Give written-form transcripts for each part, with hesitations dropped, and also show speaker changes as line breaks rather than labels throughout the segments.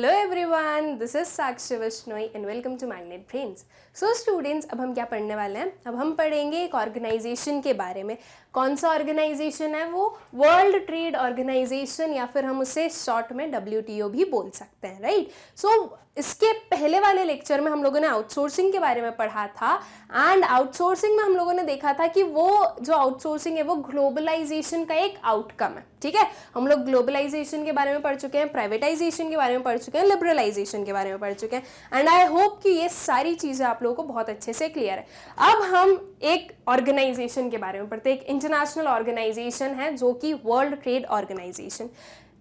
Hello everyone, this is Sakshi Vishnoi and welcome to magnet brains. So students, अब हम क्या पढ़ने वाले हैं? अब हम पढ़ेंगे एक ऑर्गेनाइजेशन के बारे में। कौन सा ऑर्गेनाइजेशन है वो? वर्ल्ड ट्रेड ऑर्गेनाइजेशन, या फिर हम उसे शॉर्ट में WTO भी बोल सकते हैं, राइट? सो इसके पहले वाले लेक्चर में हम लोगों ने आउटसोर्सिंग के बारे में पढ़ा था एंड आउटसोर्सिंग में हम लोगों ने देखा था कि वो जो आउटसोर्सिंग है वो ग्लोबलाइजेशन का एक आउटकम है। ठीक है, हम लोग ग्लोबलाइजेशन के बारे में पढ़ चुके हैं, प्राइवेटाइजेशन के बारे में पढ़ चुके हैं, लिबरलाइजेशन के बारे में पढ़ चुके हैं एंड आई होप कि ये सारी चीजें आप लोगों को बहुत अच्छे से क्लियर है। अब हम एक ऑर्गेनाइजेशन के बारे में पढ़ते हैं। एक इंटरनेशनल ऑर्गेनाइजेशन है जो कि वर्ल्ड ट्रेड ऑर्गेनाइजेशन।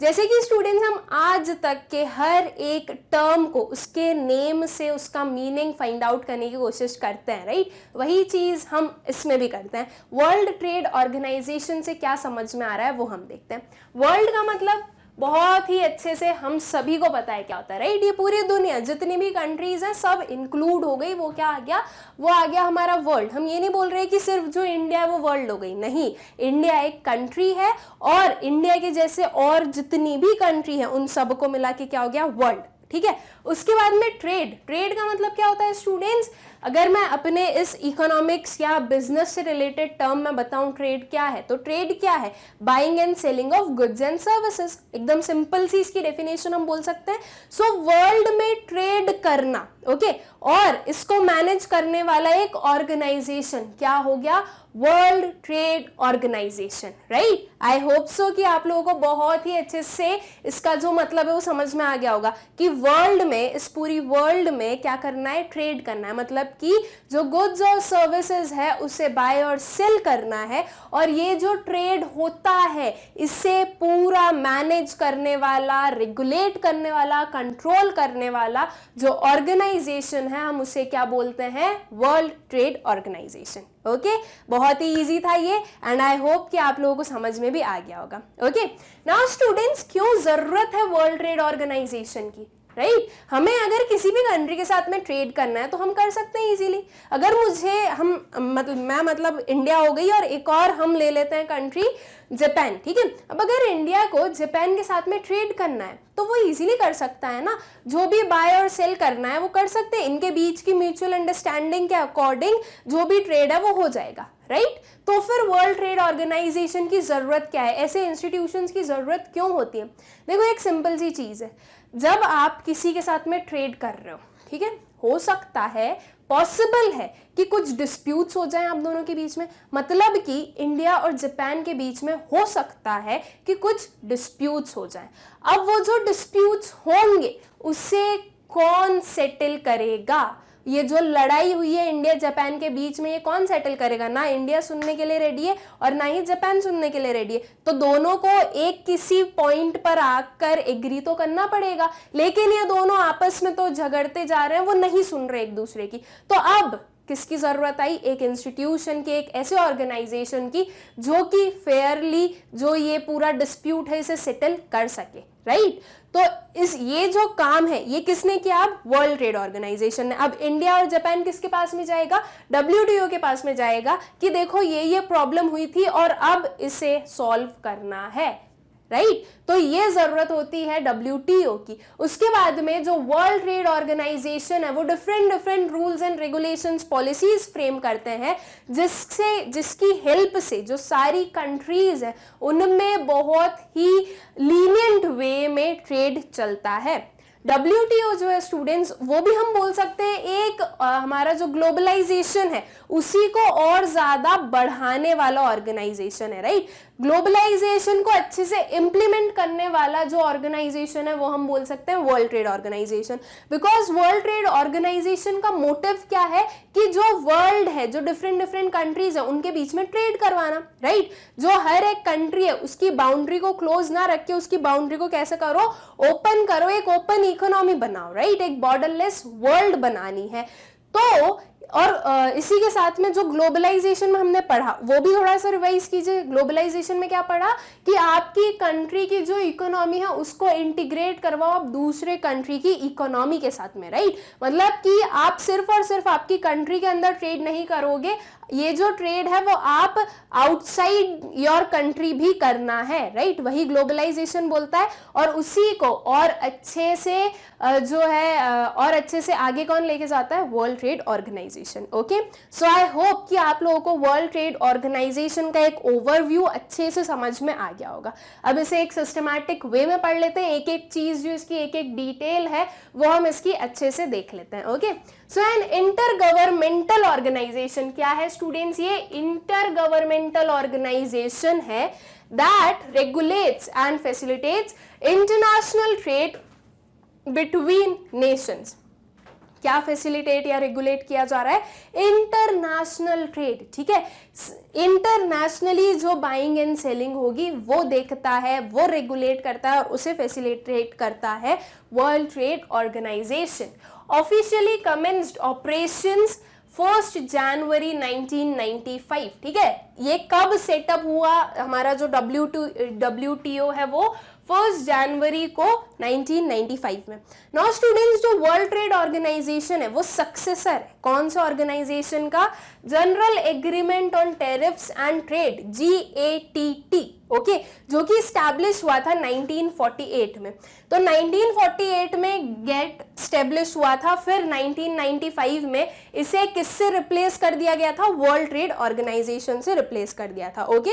जैसे कि स्टूडेंट्स, हम आज तक के हर एक टर्म को उसके नेम से उसका मीनिंग फाइंड आउट करने की कोशिश करते हैं, राइट? वही चीज हम इसमें भी करते हैं। वर्ल्ड ट्रेड ऑर्गेनाइजेशन से क्या समझ में आ रहा है वो हम देखते हैं। वर्ल्ड का मतलब बहुत ही अच्छे से हम सभी को पता है क्या होता है, राइट? ये पूरी दुनिया, जितनी भी कंट्रीज हैं सब इंक्लूड हो गई। वो क्या आ गया? वो आ गया हमारा वर्ल्ड। हम ये नहीं बोल रहे कि सिर्फ जो इंडिया है वो वर्ल्ड हो गई, नहीं। इंडिया एक कंट्री है और इंडिया के जैसे और जितनी भी कंट्री है उन सबको मिला के क्या हो गया? वर्ल्ड। ठीक है, उसके बाद में ट्रेड का मतलब क्या होता है स्टूडेंट्स? अगर मैं अपने इस इकोनॉमिक्स या बिजनेस से रिलेटेड टर्म में बताऊं ट्रेड क्या है, तो ट्रेड क्या है? Buying and selling of goods and services. एकदम सिंपल सी इसकी डेफिनेशन हम बोल सकते हैं। सो वर्ल्ड में ट्रेड करना, ओके, और इसको मैनेज करने वाला एक ऑर्गेनाइजेशन क्या हो गया? World trade organisation, right? I hope so कि आप लोगों को बहुत ही अच्छे से इसका जो मतलब है वो समझ में आ गया होगा कि वर्ल्ड में, इस पूरी वर्ल्ड में क्या करना है? ट्रेड करना है। मतलब कि जो गुड्स और सर्विसेज है उसे बाय और सेल करना है, और ये जो ट्रेड होता है इसे पूरा मैनेज करने वाला, रेगुलेट करने वाला, कंट्रोल करने वाला जो ऑर्गेनाइजेशन है हम उसे क्या बोलते हैं? World trade organisation. ओके, बहुत ही इजी था ये एंड आई होप कि आप लोगों को समझ में भी आ गया होगा। ओके, नाउ स्टूडेंट्स, क्यों जरूरत है वर्ल्ड ट्रेड ऑर्गेनाइजेशन की? राइट, हमें अगर किसी भी कंट्री के साथ में ट्रेड करना है तो हम कर सकते हैं इजीली। अगर मैं मतलब इंडिया हो गई और एक और हम ले लेते हैं कंट्री जापान। ठीक है, अब अगर इंडिया को जापान के साथ में ट्रेड करना है तो वो इजीली कर सकता है ना। जो भी बाय और सेल करना है वो कर सकते हैं। इनके बीच की म्यूचुअल अंडरस्टैंडिंग के अकॉर्डिंग जो भी ट्रेड है वो हो जाएगा, राइट? तो फिर वर्ल्ड ट्रेड ऑर्गेनाइजेशन की जरूरत क्या है? ऐसे इंस्टीट्यूशंस की जरूरत क्यों होती है? देखो, एक सिंपल सी चीज है। जब आप किसी के साथ में ट्रेड कर रहे हो, ठीक है, हो सकता है, पॉसिबल है कि कुछ डिस्प्यूट्स हो जाएं आप दोनों के बीच में। मतलब कि इंडिया और जापान के बीच में हो सकता है कि कुछ डिस्प्यूट्स हो जाएं। अब वो जो डिस्प्यूट्स होंगे उसे कौन सेटल करेगा? ये जो लड़ाई हुई है इंडिया जापान के बीच में, ये कौन सेटल करेगा? ना इंडिया सुनने के लिए रेडी है और ना ही जापान सुनने के लिए रेडी है। तो दोनों को एक किसी पॉइंट पर आकर एग्री तो करना पड़ेगा, लेकिन ये दोनों आपस में तो झगड़ते जा रहे हैं, वो नहीं सुन रहे एक दूसरे की। तो अब किसकी जरूरत आई? एक इंस्टीट्यूशन की, एक ऐसे ऑर्गेनाइजेशन की जो कि फेयरली जो ये पूरा डिस्प्यूट है इसे सेटल कर सके, राइट? तो ये जो काम है ये किसने किया? अब वर्ल्ड ट्रेड ऑर्गेनाइजेशन ने। अब इंडिया और जापान किसके पास में जाएगा? WTO के पास में जाएगा कि देखो ये प्रॉब्लम हुई थी और अब इसे सॉल्व करना है, राइट? तो ये जरूरत होती है WTO की। उसके बाद में जो वर्ल्ड ट्रेड ऑर्गेनाइजेशन है वो different rules and regulations, policies frame करते हैं, जिसकी हेल्प से जो सारी कंट्रीज है उनमें बहुत ही लीनियंट वे में ट्रेड चलता है। WTO जो है स्टूडेंट्स, वो भी हम बोल सकते हैं एक हमारा जो ग्लोबलाइजेशन है उसी को और ज्यादा बढ़ाने वाला ऑर्गेनाइजेशन है, राइट? ग्लोबलाइजेशन को अच्छे से इंप्लीमेंट करने वाला जो ऑर्गेनाइजेशन है वो हम बोल सकते हैं world trade organisation. Because world trade organisation का मोटिव क्या है? कि जो वर्ल्ड है, जो डिफरेंट कंट्रीज है उनके बीच में ट्रेड करवाना, राइट? जो हर एक कंट्री है उसकी बाउंड्री को क्लोज ना रख के उसकी बाउंड्री को कैसे करो? ओपन करो, एक ओपन इकोनॉमी बनाओ, राइट? एक बॉर्डरलेस वर्ल्ड बनानी है। तो और इसी के साथ में जो ग्लोबलाइजेशन में हमने पढ़ा वो भी थोड़ा सा रिवाइज कीजिए। ग्लोबलाइजेशन में क्या पढ़ा कि आपकी कंट्री की जो इकोनॉमी है उसको इंटीग्रेट करवाओ आप दूसरे कंट्री की इकोनॉमी के साथ में, राइट। मतलब कि आप सिर्फ और सिर्फ आपकी कंट्री के अंदर ट्रेड नहीं करोगे, ये जो ट्रेड है वो आप आउटसाइड योर कंट्री भी करना है, राइट। वही ग्लोबलाइजेशन बोलता है। और उसी को और अच्छे से जो है और अच्छे से आगे कौन लेके जाता है, world trade organisation. Okay, so I hope कि आप लोगों को वर्ल्ड ट्रेड ऑर्गेनाइजेशन का एक ओवरव्यू अच्छे से समझ में आ गया होगा। अब इसे एक सिस्टमैटिक वे में पढ़ लेते हैं, एक एक चीज जो इसकी एक एक डिटेल है वो हम इसकी अच्छे से देख लेते हैं। ओके, सो एन इंटर गवर्नमेंटल ऑर्गेनाइजेशन क्या है स्टूडेंट्स, ये इंटर गवर्नमेंटल ऑर्गेनाइजेशन है that regulates and facilitates international trade between Nations. क्या फैसिलिटेट या रेगुलेट किया जा रहा है, इंटरनेशनल ट्रेड, ठीक है। इंटरनेशनली जो बाइंग एंड सेलिंग होगी वो देखता है, वो रेगुलेट करता है और उसे फैसिलिटेट करता है world trade organisation. Officially commenced operations 1 January 1995, ठीक है। ये कब सेटअप हुआ, हमारा जो WTO है वो 1 जनवरी को 1995 में। नाउ स्टूडेंट्स, जो वर्ल्ड ट्रेड ऑर्गेनाइजेशन है वो सक्सेसर है कौन सा ऑर्गेनाइजेशन का, general agreement on tariffs and trade, GATT, okay, जो कि स्टैब्लिश हुआ था 1948 में। तो 1948 में गेट स्टैब्लिश हुआ था, फिर 1995 में इसे किससे रिप्लेस कर दिया गया था, वर्ल्ड ट्रेड ऑर्गेनाइजेशन से रिप्लेस कर दिया था। ओके,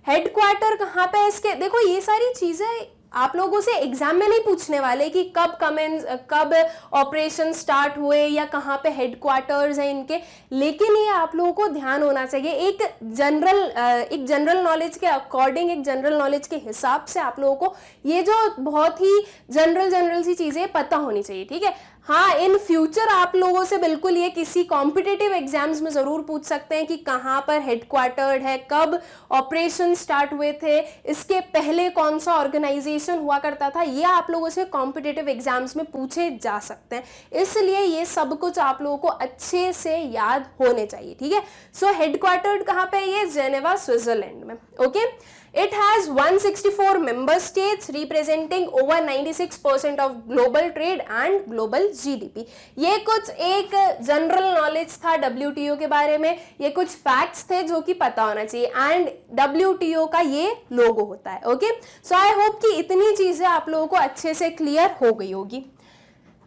हेडक्वार्टर कहाँ पे है इसके, देखो ये सारी चीजें आप लोगों से एग्जाम में नहीं पूछने वाले कि कब ऑपरेशन स्टार्ट हुए या कहाँ पे हेडक्वार्टर्स हैं इनके, लेकिन ये आप लोगों को ध्यान होना चाहिए एक जनरल नॉलेज के अकॉर्डिंग, एक जनरल नॉलेज के हिसाब से आप लोगों को ये जो बहुत ही जनरल सी चीजें पता होनी चाहिए, ठीक है। हाँ, इन फ्यूचर आप लोगों से बिल्कुल ये किसी कॉम्पिटिटिव एग्जाम्स में जरूर पूछ सकते हैं कि कहाँ पर हेडक्वार्टर्ड है, कब ऑपरेशन स्टार्ट हुए थे, इसके पहले कौन सा ऑर्गेनाइजेशन हुआ करता था, ये आप लोगों से कॉम्पिटिटिव एग्जाम्स में पूछे जा सकते हैं। इसलिए ये सब कुछ आप लोगों को अच्छे से याद होने चाहिए, ठीक है। सो हेडक्वार्टर्ड कहाँ पे है, ये जेनेवा स्विट्जरलैंड में। Okay, It has 164 member states representing over 96% of global trade and global GDP. ये कुछ एक जनरल नॉलेज था WTO के बारे में, ये कुछ फैक्ट्स थे जो कि पता होना चाहिए, एंड WTO का ये लोगो होता है। ओके, सो आई होप कि इतनी चीजें आप लोगों को अच्छे से क्लियर हो गई होगी।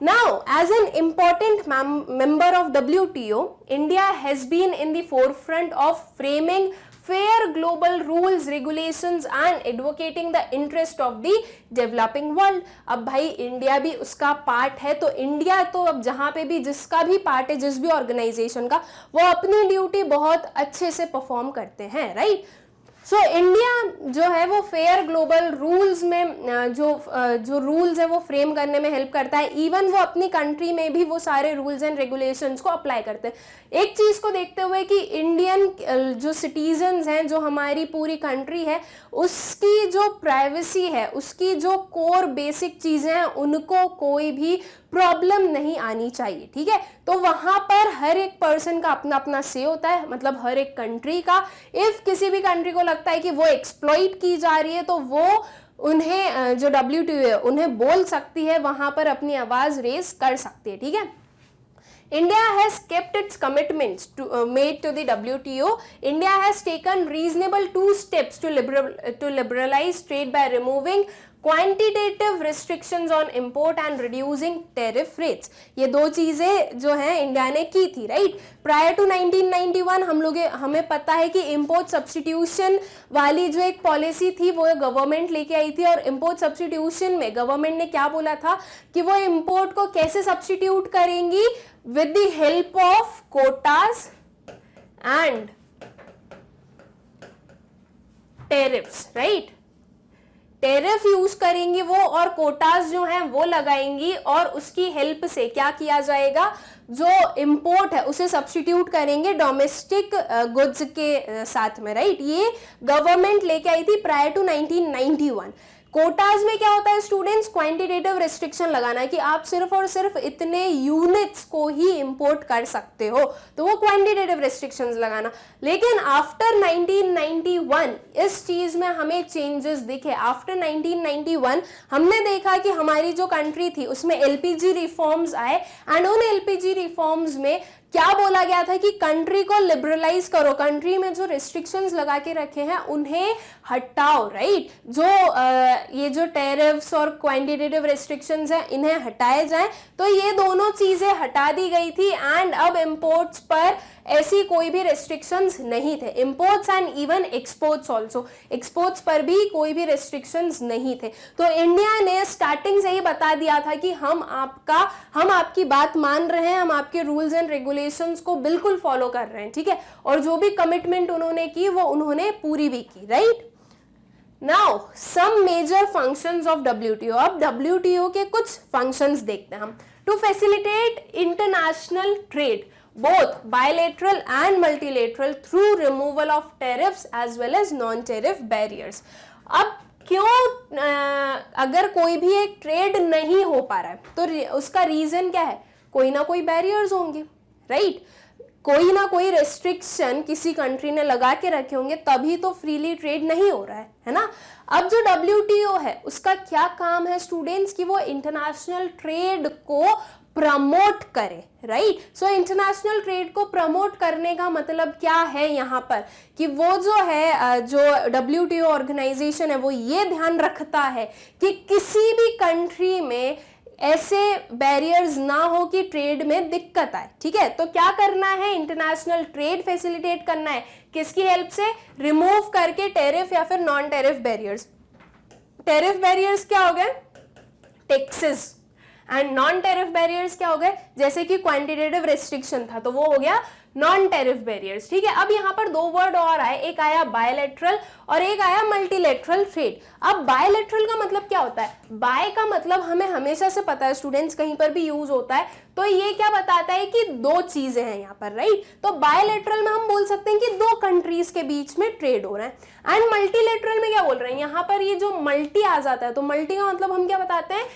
Now, as an important member of WTO, India has been in the forefront of framing fair global rules, regulations and advocating the interest of the developing world. अब भाई इंडिया भी उसका पार्ट है, तो इंडिया तो अब जहाँ पे भी जिसका भी पार्ट है, जिस भी ऑर्गेनाइजेशन का, वो अपनी ड्यूटी बहुत अच्छे से परफॉर्म करते हैं, राइट। सो इंडिया जो है वो फेयर ग्लोबल रूल्स में जो रूल्स है वो फ्रेम करने में हेल्प करता है। इवन वो अपनी कंट्री में भी वो सारे रूल्स एंड रेगुलेशंस को अप्लाई करते हैं। एक चीज को देखते हुए कि इंडियन जो सिटीजन्स हैं, जो हमारी पूरी कंट्री है, उसकी जो प्राइवेसी है, उसकी जो कोर बेसिक चीजें हैं, उनको कोई भी प्रॉब्लम नहीं आनी चाहिए, ठीक है। तो वहां पर हर एक पर्सन का अपना अपना से होता है, मतलब हर एक कंट्री का। इफ किसी भी कंट्री को लगता है कि वो एक्सप्लॉइट की जा रही है, तो वो उन्हें जो WTO है उन्हें बोल सकती है, वहां पर अपनी आवाज रेज कर सकती है, ठीक है। India has kept its commitments made to the WTO. India has taken reasonable 2 steps to liberalize trade by removing quantitative restrictions on import and reducing tariff rates. ये दो चीजें जो हैं इंडिया ने की थी, राइट। प्रायर टू 1991 हमें पता है कि इम्पोर्ट सब्सटीट्यूशन वाली जो एक पॉलिसी थी वो गवर्नमेंट लेके आई थी, और इम्पोर्ट सब्सटीट्यूशन में गवर्नमेंट ने क्या बोला था कि वो इम्पोर्ट को कैसे सब्सटीट्यूट करेंगी, with the help of quotas and tariffs, right? Tariff use करेंगी वो, और कोटास जो हैं वो लगाएंगी, और उसकी हेल्प से क्या किया जाएगा, जो इंपोर्ट है उसे सब्स्टिट्यूट करेंगे डोमेस्टिक गुड्स के साथ में, राइट। ये गवर्नमेंट लेके आई थी प्रायर टू 1991। कोटाज में क्या होता है स्टूडेंट्स, क्वांटिटेटिव रेस्ट्रिक्शन लगाना है कि आप सिर्फ और सिर्फ इतने यूनिट्स को ही इंपोर्ट कर सकते हो, तो वो क्वांटिटेटिव रेस्ट्रिक्शंस लगाना। लेकिन आफ्टर 1991 इस चीज में हमें चेंजेस दिखे। आफ्टर 1991 हमने देखा कि हमारी जो कंट्री थी उसमें एलपीजी रिफॉर्म्स आए, एंड उन एलपीजी रिफॉर्म्स में क्या बोला गया था कि कंट्री को लिबरलाइज करो, कंट्री में जो रिस्ट्रिक्शंस लगा के रखे हैं उन्हें हटाओ, राइट। जो ये जो टैरिफ्स और क्वांटिटेटिव रेस्ट्रिक्शंस हैं इन्हें हटाए जाएं, तो ये दोनों चीजें हटा दी गई थी, एंड अब इंपोर्ट्स पर ऐसी कोई भी रेस्ट्रिक्शंस नहीं थे। Imports and even exports also, exports पर भी कोई भी रेस्ट्रिक्शंस नहीं थे। तो इंडिया ने स्टार्टिंग से ही बता दिया था कि हम आपकी बात मान रहे हैं, हम आपके रूल्स एंड रेगुलेशंस को बिल्कुल फॉलो कर रहे हैं, ठीक है। और जो भी कमिटमेंट उन्होंने की वो उन्होंने पूरी भी की, right. Now some major functions of WTO। अब WTO के कुछ फंक्शंस देखते हैं हम। To facilitate international trade both bilateral and multilateral through removal of tariffs as well as non-tariff barriers। अब क्यों अगर कोई भी एक ट्रेड नहीं हो पा रहा है तो उसका रीजन क्या है, कोई ना कोई बैरियर्स होंगे, राइट। कोई ना कोई रेस्ट्रिक्शन किसी कंट्री ने लगा के रखे होंगे, तभी तो फ्रीली ट्रेड नहीं हो रहा है ना। अब जो WTO है उसका क्या काम है स्टूडेंट्स, कि वो इंटरनेशनल ट्रेड को प्रमोट करे, राइट। सो इंटरनेशनल ट्रेड को प्रमोट करने का मतलब क्या है यहाँ पर, कि वो जो है जो WTO ऑर्गेनाइजेशन है वो ये ध्यान रखता है कि किसी भी कंट्री में ऐसे बैरियर्स ना हो कि ट्रेड में दिक्कत आए, ठीक है। तो क्या करना है, इंटरनेशनल ट्रेड फैसिलिटेट करना है, किसकी हेल्प से, रिमूव करके टैरिफ या फिर non tariff barriers. Tariff barriers क्या हो गए, taxes, and non tariff barriers क्या हो गए, जैसे कि क्वांटिटेटिव रेस्ट्रिक्शन था तो वो हो गया नॉन टैरिफ बैरियर्स, ठीक है। अब यहाँ पर दो वर्ड और आए, एक आया बायलैटरल और एक आया मल्टीलैटरल ट्रेड। अब बायलैटरल का मतलब क्या होता है, बाय का मतलब हमें हमेशा से पता है स्टूडेंट्स, कहीं पर भी यूज होता है, तो ये क्या बताता है कि दो चीजें हैं यहाँ पर, राइट। तो बायलैटरल में हम बोल सकते हैं कि दो कंट्रीज के बीच में ट्रेड हो रहा है, एंड मल्टीलैटरल में क्या बोल रहे हैं, यहाँ पर ये जो मल्टी आ जाता है, तो मल्टी का मतलब हम क्या बताते हैं,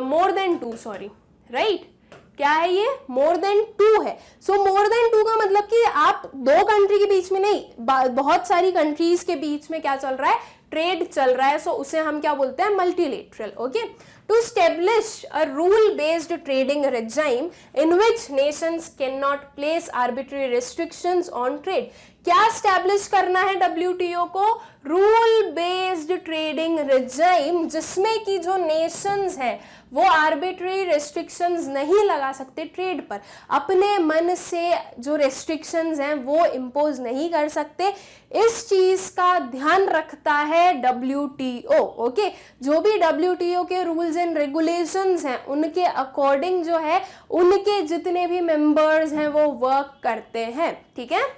more than two, sorry, right. क्या है ये, मोर देन टू है। सो मोर देन टू का मतलब कि आप दो कंट्री के बीच में नहीं, बहुत सारी कंट्रीज के बीच में क्या चल रहा है, ट्रेड चल रहा है। सो उसे हम क्या बोलते हैं, multilateral, okay. To establish a rule based trading regime in which nations can not place arbitrary restrictions on trade. क्या एस्टेब्लिश करना है WTO को, रूल बेस्ड ट्रेडिंग रेजाइम, जिसमें कि जो नेशंस है वो आर्बिट्री रेस्ट्रिक्शंस नहीं लगा सकते ट्रेड पर, अपने मन से जो रेस्ट्रिक्शंस हैं वो इम्पोज नहीं कर सकते। इस चीज का ध्यान रखता है WTO, ओके। जो भी WTO के रूल्स एंड रेगुलेशंस हैं उनके अकॉर्डिंग जो है उनके जितने भी मेंबर्स हैं वो वर्क करते हैं, ठीक है।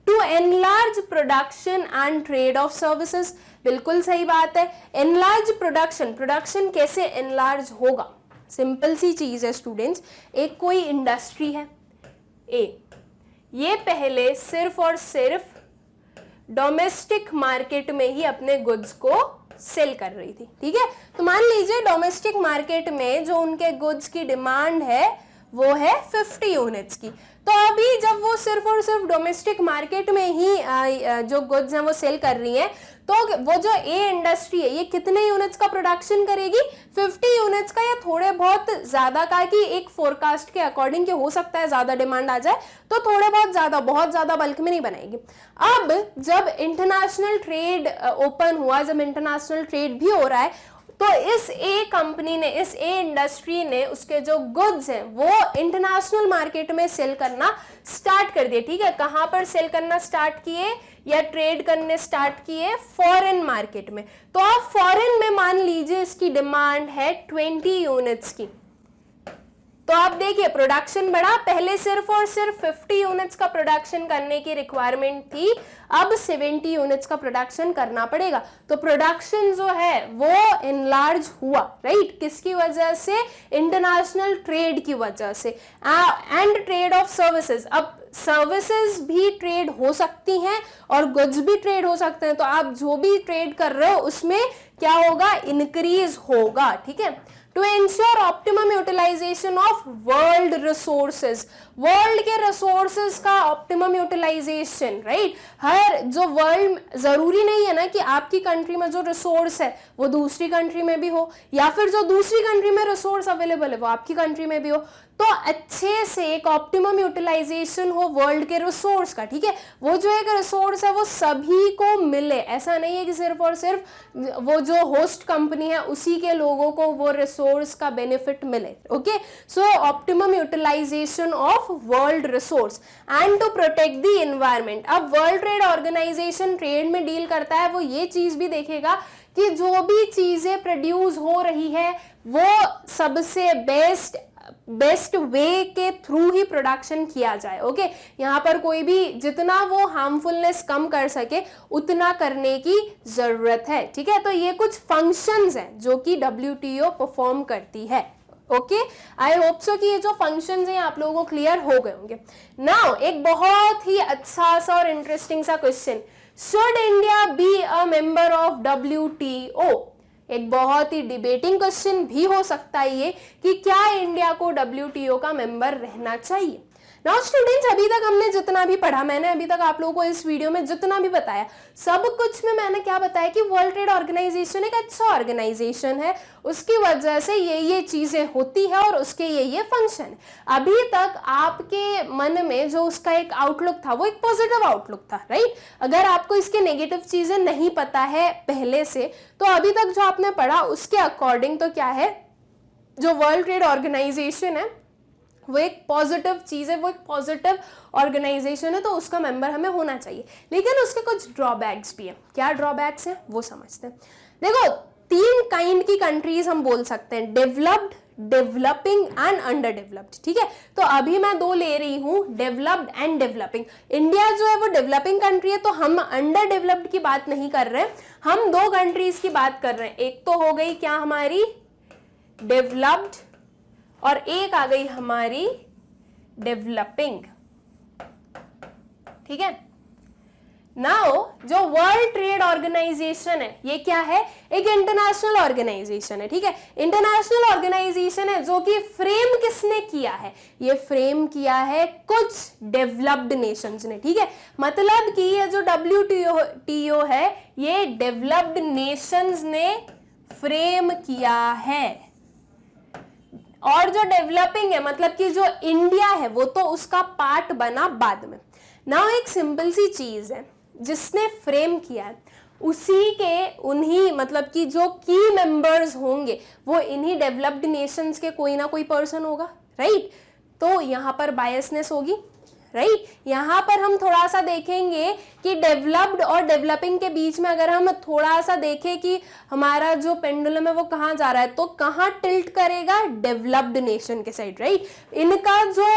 To enlarge production and trade of services, बिल्कुल सही बात है। एनलार्ज प्रोडक्शन, प्रोडक्शन कैसे एनलार्ज होगा, सिंपल सी चीज है स्टूडेंट्स। एक कोई इंडस्ट्री है ये पहले सिर्फ और सिर्फ डोमेस्टिक मार्केट में ही अपने गुड्स को सेल कर रही थी, ठीक है। तो मान लीजिए डोमेस्टिक मार्केट में जो उनके गुड्स की डिमांड है वो है 50 यूनिट्स की। तो अभी जब वो सिर्फ और सिर्फ डोमेस्टिक मार्केट में ही जो गुड्स हैं वो सेल कर रही है, तो वो जो इंडस्ट्री है ये कितने यूनिट्स का प्रोडक्शन करेगी, 50 यूनिट्स का, या थोड़े बहुत ज्यादा का, कि एक फोरकास्ट के अकॉर्डिंग के हो सकता है ज्यादा डिमांड आ जाए तो थोड़े बहुत ज्यादा, बहुत ज्यादा बल्क में नहीं बनाएगी। अब जब इंटरनेशनल ट्रेड ओपन हुआ, जब इंटरनेशनल ट्रेड भी हो रहा है, तो इस कंपनी ने, इस इंडस्ट्री ने उसके जो गुड्स हैं वो इंटरनेशनल मार्केट में सेल करना स्टार्ट कर दिए, ठीक है। कहां पर सेल करना स्टार्ट किए या ट्रेड करने स्टार्ट किए, फॉरेन मार्केट में। तो आप फॉरेन में मान लीजिए इसकी डिमांड है 20 यूनिट्स की, तो आप देखिए प्रोडक्शन बढ़ा, पहले सिर्फ और सिर्फ 50 यूनिट्स का प्रोडक्शन करने की रिक्वायरमेंट थी, अब 70 यूनिट्स का प्रोडक्शन करना पड़ेगा। तो प्रोडक्शन जो है वो एनलार्ज हुआ, राइट, किसकी वजह से, इंटरनेशनल ट्रेड की वजह से। एंड ट्रेड ऑफ सर्विसेज, अब सर्विसेज भी ट्रेड हो सकती हैं और गुड्स भी ट्रेड हो सकते हैं। तो आप जो भी ट्रेड कर रहे हो उसमें क्या होगा, इंक्रीज होगा, ठीक है। To ensure optimum utilisation of world resources, world के रिसोर्सेज का ऑप्टिमम यूटिलाइजेशन, राइट। हर जो वर्ल्ड, जरूरी नहीं है ना कि आपकी कंट्री में जो रिसोर्स है वो दूसरी कंट्री में भी हो, या फिर जो दूसरी कंट्री में रिसोर्स अवेलेबल है वो आपकी कंट्री में भी हो। तो अच्छे से एक ऑप्टिमम यूटिलाइजेशन हो वर्ल्ड के रिसोर्स का, ठीक है। वो जो एक रिसोर्स है वो सभी को मिले, ऐसा नहीं है कि सिर्फ और सिर्फ वो जो होस्ट कंपनी है उसी के लोगों को वो रिसोर्स का बेनिफिट मिले, okay. So optimum utilisation of world resource and to protect the environment. अब वर्ल्ड ट्रेड ऑर्गेनाइजेशन ट्रेड में डील करता है, वो ये चीज भी देखेगा कि जो भी चीजें प्रोड्यूस हो रही है वो सबसे बेस्ट वे के थ्रू ही प्रोडक्शन किया जाए, ओके। यहाँ पर कोई भी जितना वो हार्मफुलनेस कम कर सके उतना करने की जरूरत है, ठीक है। तो ये कुछ फंक्शंस हैं जो कि WTO परफॉर्म करती है, ओके। आई होप सो कि ये जो फंक्शंस हैं आप लोगों को क्लियर हो गए होंगे। नाउ एक बहुत ही अच्छा सा और इंटरेस्टिंग सा question, should India be a member of WTO? एक बहुत ही डिबेटिंग क्वेश्चन भी हो सकता है ये कि क्या इंडिया को WTO का मेंबर रहना चाहिए। नाउ स्टूडेंट्स, अभी तक हमने जितना भी पढ़ा, मैंने अभी तक आप लोगों को इस वीडियो में जितना भी बताया, सब कुछ में मैंने क्या बताया कि वर्ल्ड ट्रेड ऑर्गेनाइजेशन एक अच्छा ऑर्गेनाइजेशन है, उसकी वजह से ये चीजें होती है और उसके ये फंक्शन है। अभी तक आपके मन में जो उसका एक आउटलुक था वो एक पॉजिटिव आउटलुक था, राइट। अगर आपको इसके नेगेटिव चीजें नहीं पता है पहले से, तो अभी तक जो आपने पढ़ा उसके अकॉर्डिंग तो क्या है, जो वर्ल्ड ट्रेड ऑर्गेनाइजेशन है वो एक पॉजिटिव चीज है, वो एक पॉजिटिव ऑर्गेनाइजेशन है, तो उसका मेंबर हमें होना चाहिए। लेकिन उसके कुछ ड्रॉबैक्स भी हैं। क्या ड्रॉबैक्स हैं वो समझते हैं। देखो, 3 काइंड की कंट्रीज हम बोल सकते हैं, developed, developing and under developed, ठीक है। तो अभी मैं 2 ले रही हूं, डेवलप्ड एंड डेवलपिंग। इंडिया जो है वो डेवलपिंग कंट्री है, तो हम अंडर डेवलप्ड की बात नहीं कर रहे हैं, हम 2 कंट्रीज की बात कर रहे हैं। एक तो हो गई क्या हमारी डेवलप्ड और एक आ गई हमारी डेवलपिंग, ठीक है। नाउ जो वर्ल्ड ट्रेड ऑर्गेनाइजेशन है ये क्या है, एक इंटरनेशनल ऑर्गेनाइजेशन है, ठीक है। इंटरनेशनल ऑर्गेनाइजेशन है जो कि फ्रेम किसने किया है, ये फ्रेम किया है कुछ डेवलप्ड नेशंस ने, ठीक है। मतलब कि ये जो WTO है ये डेवलप्ड नेशंस ने फ्रेम किया है, और जो डेवलपिंग है मतलब कि जो इंडिया है वो तो उसका पार्ट बना बाद में। नाउ एक सिंपल सी चीज है, जिसने फ्रेम किया है उसी के उन्हीं मतलब कि जो की मेंबर्स होंगे वो इन्हीं डेवलप्ड नेशंस के कोई ना कोई पर्सन होगा, राइट। तो यहाँ पर बायसनेस होगी, राइट। यहाँ पर हम थोड़ा सा देखेंगे कि डेवलप्ड और डेवलपिंग के बीच में अगर हम थोड़ा सा देखें कि हमारा जो पेंडुलम है वो कहाँ जा रहा है, तो कहाँ टिल्ट करेगा, डेवलप्ड नेशन के साइड, राइट। इनका जो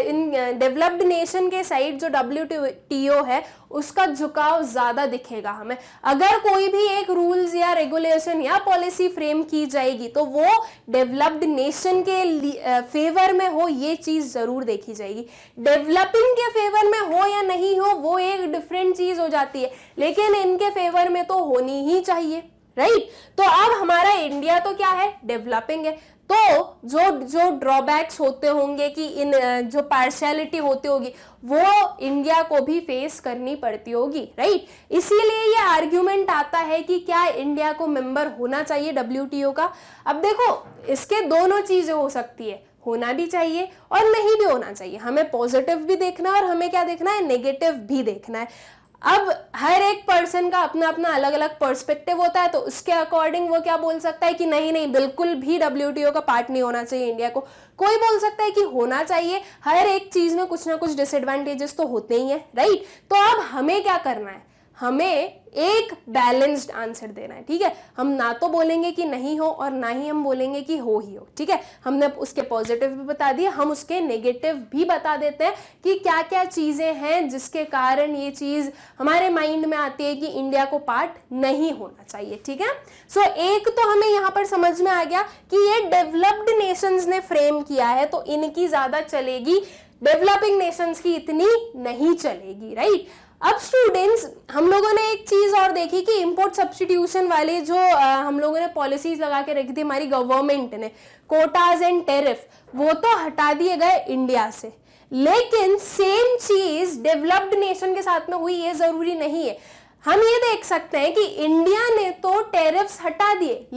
इन डेवलप्ड नेशन के साइड जो WTO है उसका झुकाव ज्यादा दिखेगा हमें। अगर कोई भी एक रूल्स या रेगुलेशन या पॉलिसी फ्रेम की जाएगी तो वो डेवलप्ड नेशन के फेवर में हो, ये चीज जरूर देखी जाएगी। डेवलपिंग के फेवर में हो या नहीं हो वो एक डिफरेंट चीज हो जाती है, लेकिन इनके फेवर में तो होनी ही चाहिए, राइट। तो अब हमारा इंडिया तो क्या है, डेवलपिंग है, तो जो ड्रॉबैक्स होते होंगे कि इन जो पार्शियलिटी होती होगी वो इंडिया को भी फेस करनी पड़ती होगी, राइट। इसीलिए ये आर्ग्यूमेंट आता है कि क्या इंडिया को मेंबर होना चाहिए WTO का। अब देखो, इसके दोनों चीजें हो सकती है, होना भी चाहिए और नहीं भी होना चाहिए। हमें पॉजिटिव भी देखना है और हमें क्या देखना है, नेगेटिव भी देखना है। अब हर एक पर्सन का अपना अपना अलग अलग पर्सपेक्टिव होता है, तो उसके अकॉर्डिंग वो क्या बोल सकता है कि नहीं नहीं बिल्कुल भी WTO का पार्ट नहीं होना चाहिए इंडिया को। कोई बोल सकता है कि होना चाहिए। हर एक चीज में कुछ ना कुछ डिसएडवांटेजेस तो होते ही हैं, राइट। तो अब हमें क्या करना है, हमें एक बैलेंस्ड आंसर देना है, ठीक है। हम ना तो बोलेंगे कि नहीं हो और ना ही हम बोलेंगे कि हो ही हो, ठीक है। हमने उसके पॉजिटिव भी बता दिए, हम उसके नेगेटिव भी बता देते हैं कि क्या क्या चीजें हैं जिसके कारण ये चीज हमारे माइंड में आती है कि इंडिया को पार्ट नहीं होना चाहिए, ठीक है। सो एक तो हमें यहाँ पर समझ में आ गया कि ये डेवलप्ड नेशंस ने फ्रेम किया है तो इनकी ज्यादा चलेगी, डेवलपिंग नेशंस की इतनी नहीं चलेगी, राइट। अब स्टूडेंट्स हम लोगों ने एक चीज और देखी कि इंपोर्ट सब्स्टिट्यूशन वाली जो हम लोगों ने पॉलिसीज लगा के रखी थी हमारी गवर्नमेंट ने, कोटाज एंड टेरिफ, वो तो हटा दिए गए इंडिया से, लेकिन सेम चीज डेवलप्ड नेशन के साथ में हुई ये जरूरी नहीं है। हम ये देख सकते हैं कि इंडिया ने तो टेरिफ्स हटा दिए,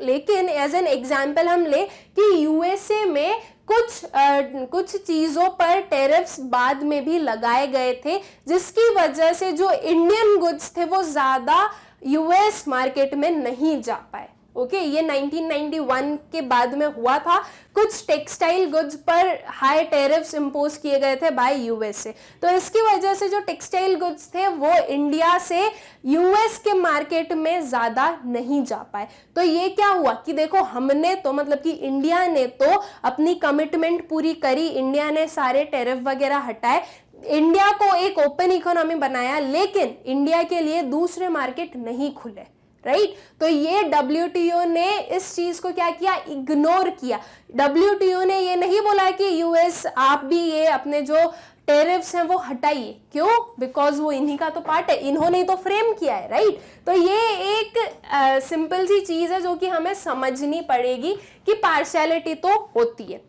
लेकिन एज एन एग्जाम्पल हम ले कि यूएसए में कुछ चीजों पर टेरिफ्स बाद में भी लगाए गए थे, जिसकी वजह से जो इंडियन गुड्स थे वो ज्यादा यूएस मार्केट में नहीं जा पाए। ओके, ये 1991 के बाद में हुआ था। कुछ टेक्सटाइल गुड्स पर हाई टेरिफ्स इंपोज किए गए थे बाय यूएसए, तो इसकी वजह से जो टेक्सटाइल गुड्स थे वो इंडिया से यूएस के मार्केट में ज्यादा नहीं जा पाए। तो ये क्या हुआ कि देखो हमने तो मतलब कि इंडिया ने तो अपनी कमिटमेंट पूरी करी, इंडिया ने सारे टेरिफ वगैरह हटाए, इंडिया को एक ओपन इकोनॉमी बनाया, लेकिन इंडिया के लिए दूसरे मार्केट नहीं खुले, राइट। तो ये WTO ने इस चीज को क्या किया, इग्नोर किया। WTO ने ये नहीं बोला कि यूएस आप भी ये अपने जो टेरिफ्स हैं वो हटाइए, क्यों, बिकॉज वो इन्हीं का तो पार्ट है, इन्होंने तो फ्रेम किया है, राइट। तो ये एक सिंपल सी चीज है जो कि हमें समझनी पड़ेगी कि पार्शियलिटी तो होती है।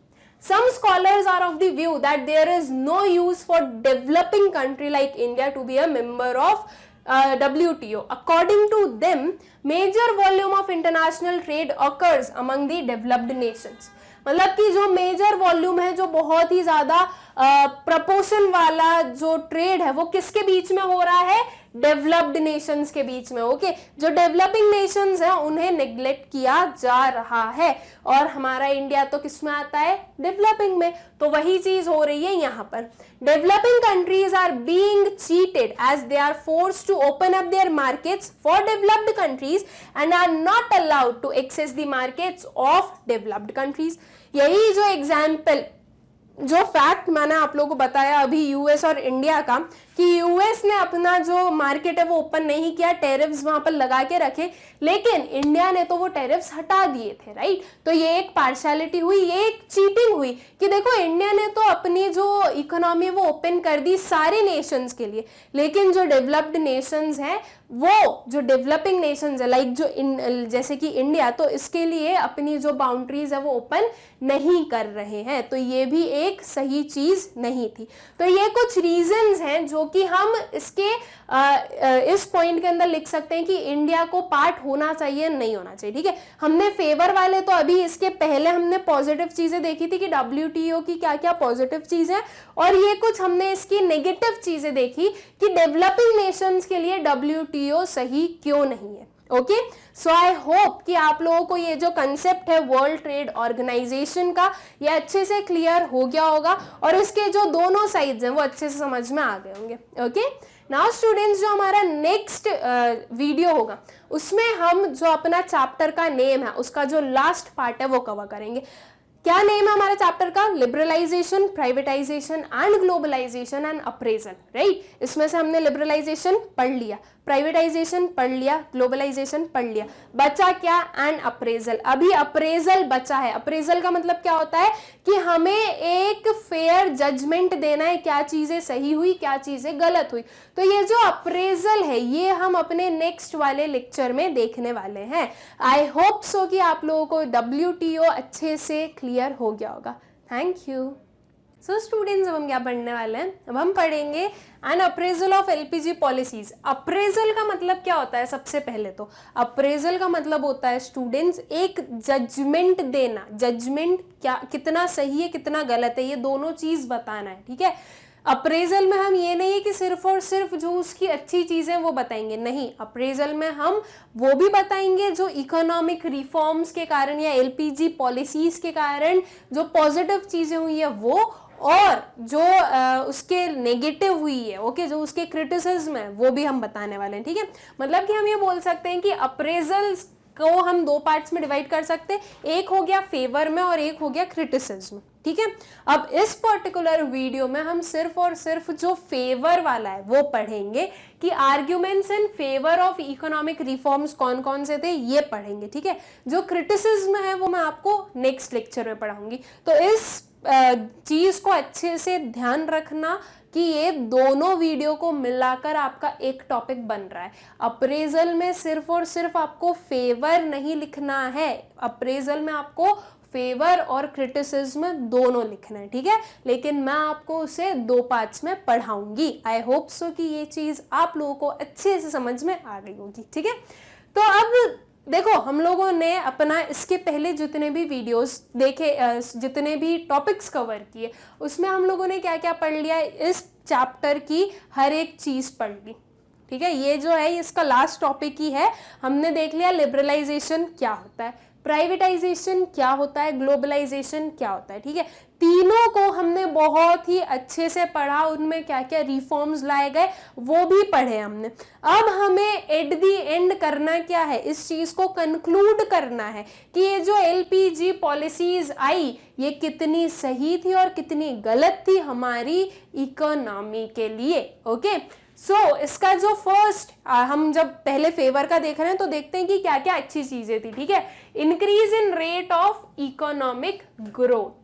Some scholars are of the view that there is no use for developing country like India to be a member of WTO. According to them, major volume of international trade occurs among the developed nations. मतलब कि जो major volume है, जो बहुत ही ज्यादा proportion वाला जो trade है वो किसके बीच में हो रहा है, डेवलप्ड नेशंस के बीच में। ओके, जो डेवलपिंग नेशंस हैं उन्हें नेग्लेक्ट किया जा रहा है, और हमारा इंडिया तो किसमें आता है, डेवलपिंग में। तो वही चीज हो रही है यहाँ पर। Developing countries are being cheated as they are forced to open up their markets for developed countries and are not allowed to access the markets of developed countries. यही जो एग्जाम्पल, जो फैक्ट मैंने आप लोगों को बताया अभी यूएस और इंडिया का, कि यूएस ने अपना जो मार्केट है वो ओपन नहीं किया, टेरिफ्स वहां पर लगा के रखे, लेकिन इंडिया ने तो वो टेरिफ्स हटा दिए थे, राइट। तो ये एक पार्शियलिटी हुई, ये एक चीटिंग हुई कि देखो इंडिया ने तो अपनी जो इकोनॉमी वो ओपन कर दी सारे नेशंस के लिए, लेकिन जो डेवलप्ड नेशंस हैं, वो जो डेवलपिंग नेशंस है लाइक जैसे कि इंडिया, तो इसके लिए अपनी जो बाउंड्रीज है वो ओपन नहीं कर रहे हैं। तो ये भी एक सही चीज नहीं थी। तो ये कुछ रीजंस हैं जो कि हम इसके इस पॉइंट के अंदर लिख सकते हैं कि इंडिया को पार्ट होना चाहिए, नहीं होना चाहिए, ठीक है। हमने फेवर वाले तो अभी इसके पहले हमने पॉजिटिव चीजें देखी थी कि WTO की क्या क्या पॉजिटिव चीजें, और ये कुछ हमने इसकी नेगेटिव चीजें देखी कि डेवलपिंग नेशंस के लिए WTO सही क्यों नहीं है। ओके, सो आई होप कि आप लोगों को ये जो कंसेप्ट है वर्ल्ड ट्रेड ऑर्गेनाइजेशन का, ये अच्छे से क्लियर हो गया होगा, और इसके जो दोनों साइड्स हैं वो अच्छे से समझ में आ गए होंगे। ओके, नाउ स्टूडेंट्स, जो हमारा नेक्स्ट वीडियो होगा उसमें हम जो अपना चैप्टर का नेम है उसका जो लास्ट पार्ट है वो कवर करेंगे। क्या नेम है हमारे चैप्टर का, liberalisation, privatisation and globalisation and appraisal, right. इसमें से हमने लिबरलाइजेशन पढ़ लिया, प्राइवेटाइजेशन पढ़ लिया, ग्लोबलाइजेशन पढ़ लिया, बचा क्या, एंड अप्रेजल। अभी अप्रेजल बचा है। अप्रेजल का मतलब क्या होता है कि हमें एक फेयर जजमेंट देना है, क्या चीजें सही हुई, क्या चीजें गलत हुई। तो ये जो अप्रेजल है ये हम अपने नेक्स्ट वाले लेक्चर में देखने वाले हैं। आई होप सो कि आप लोगों को WTO अच्छे से क्लियर हो गया होगा। Thank you. सो स्टूडेंट्स, अब हम क्या पढ़ने वाले हैं, अब हम पढ़ेंगे an appraisal of LPG policies. Appraisal का मतलब क्या होता है, सबसे पहले तो अप्रेजल का मतलब होता है स्टूडेंट्स एक जजमेंट देना। जजमेंट क्या, कितना सही है कितना गलत है, ये दोनों चीज बताना है, ठीक है। अप्रेजल में हम ये नहीं है कि सिर्फ और सिर्फ जो उसकी अच्छी चीजें वो बताएंगे, नहीं, अप्रेजल में हम वो भी बताएंगे जो इकोनॉमिक रिफॉर्म्स के कारण या LPG पॉलिसीज के कारण जो पॉजिटिव चीजें हुई है वो, और जो उसके नेगेटिव हुई है, ओके, जो उसके क्रिटिसिज्म है वो भी हम बताने वाले हैं, ठीक है। मतलब कि हम ये बोल सकते हैं कि अप्रेजल्स को हम दो पार्ट्स में डिवाइड कर सकते हैं, एक हो गया फेवर में और एक हो गया क्रिटिसिज्म, ठीक है। अब इस पर्टिकुलर वीडियो में हम सिर्फ और सिर्फ जो फेवर वाला है वो पढ़ेंगे कि arguments in favour of economic reforms कौन कौन से थे ये पढ़ेंगे, ठीक है। जो क्रिटिसिज्म है वो मैं आपको नेक्स्ट लेक्चर में पढ़ाऊंगी। तो इस चीज को अच्छे से ध्यान रखना कि ये दोनों वीडियो को मिलाकर आपका एक टॉपिक बन रहा है। अप्रेजल में सिर्फ और सिर्फ आपको फेवर नहीं लिखना है, अप्रेजल में आपको फेवर और क्रिटिसिज्म दोनों लिखना है, ठीक है। लेकिन मैं आपको उसे 2 पार्ट्स में पढ़ाऊंगी। आई होप सो कि ये चीज आप लोगों को अच्छे से समझ में आ गई होगी, ठीक है। तो अब देखो, हम लोगों ने अपना इसके पहले जितने भी वीडियोस देखे, जितने भी टॉपिक्स कवर किए, उसमें हम लोगों ने क्या क्या पढ़ लिया, इस चैप्टर की हर एक चीज पढ़ ली, ठीक है। ये जो है इसका लास्ट टॉपिक ही है। हमने देख लिया लिबरलाइजेशन क्या होता है, प्राइवेटाइजेशन क्या होता है, ग्लोबलाइजेशन क्या होता है, ठीक है। तीनों को हमने बहुत ही अच्छे से पढ़ा, उनमें क्या क्या रिफॉर्म्स लाए गए वो भी पढ़े हमने। अब हमें एट दी एंड करना क्या है, इस चीज को कंक्लूड करना है कि ये जो एलपीजी पॉलिसीज आई ये कितनी सही थी और कितनी गलत थी हमारी इकोनॉमी के लिए। ओके, सो इसका जो फर्स्ट हम जब पहले फेवर का देख रहे हैं तो देखते हैं कि क्या क्या अच्छी चीजें थी, ठीक है। Increase in rate of economic growth.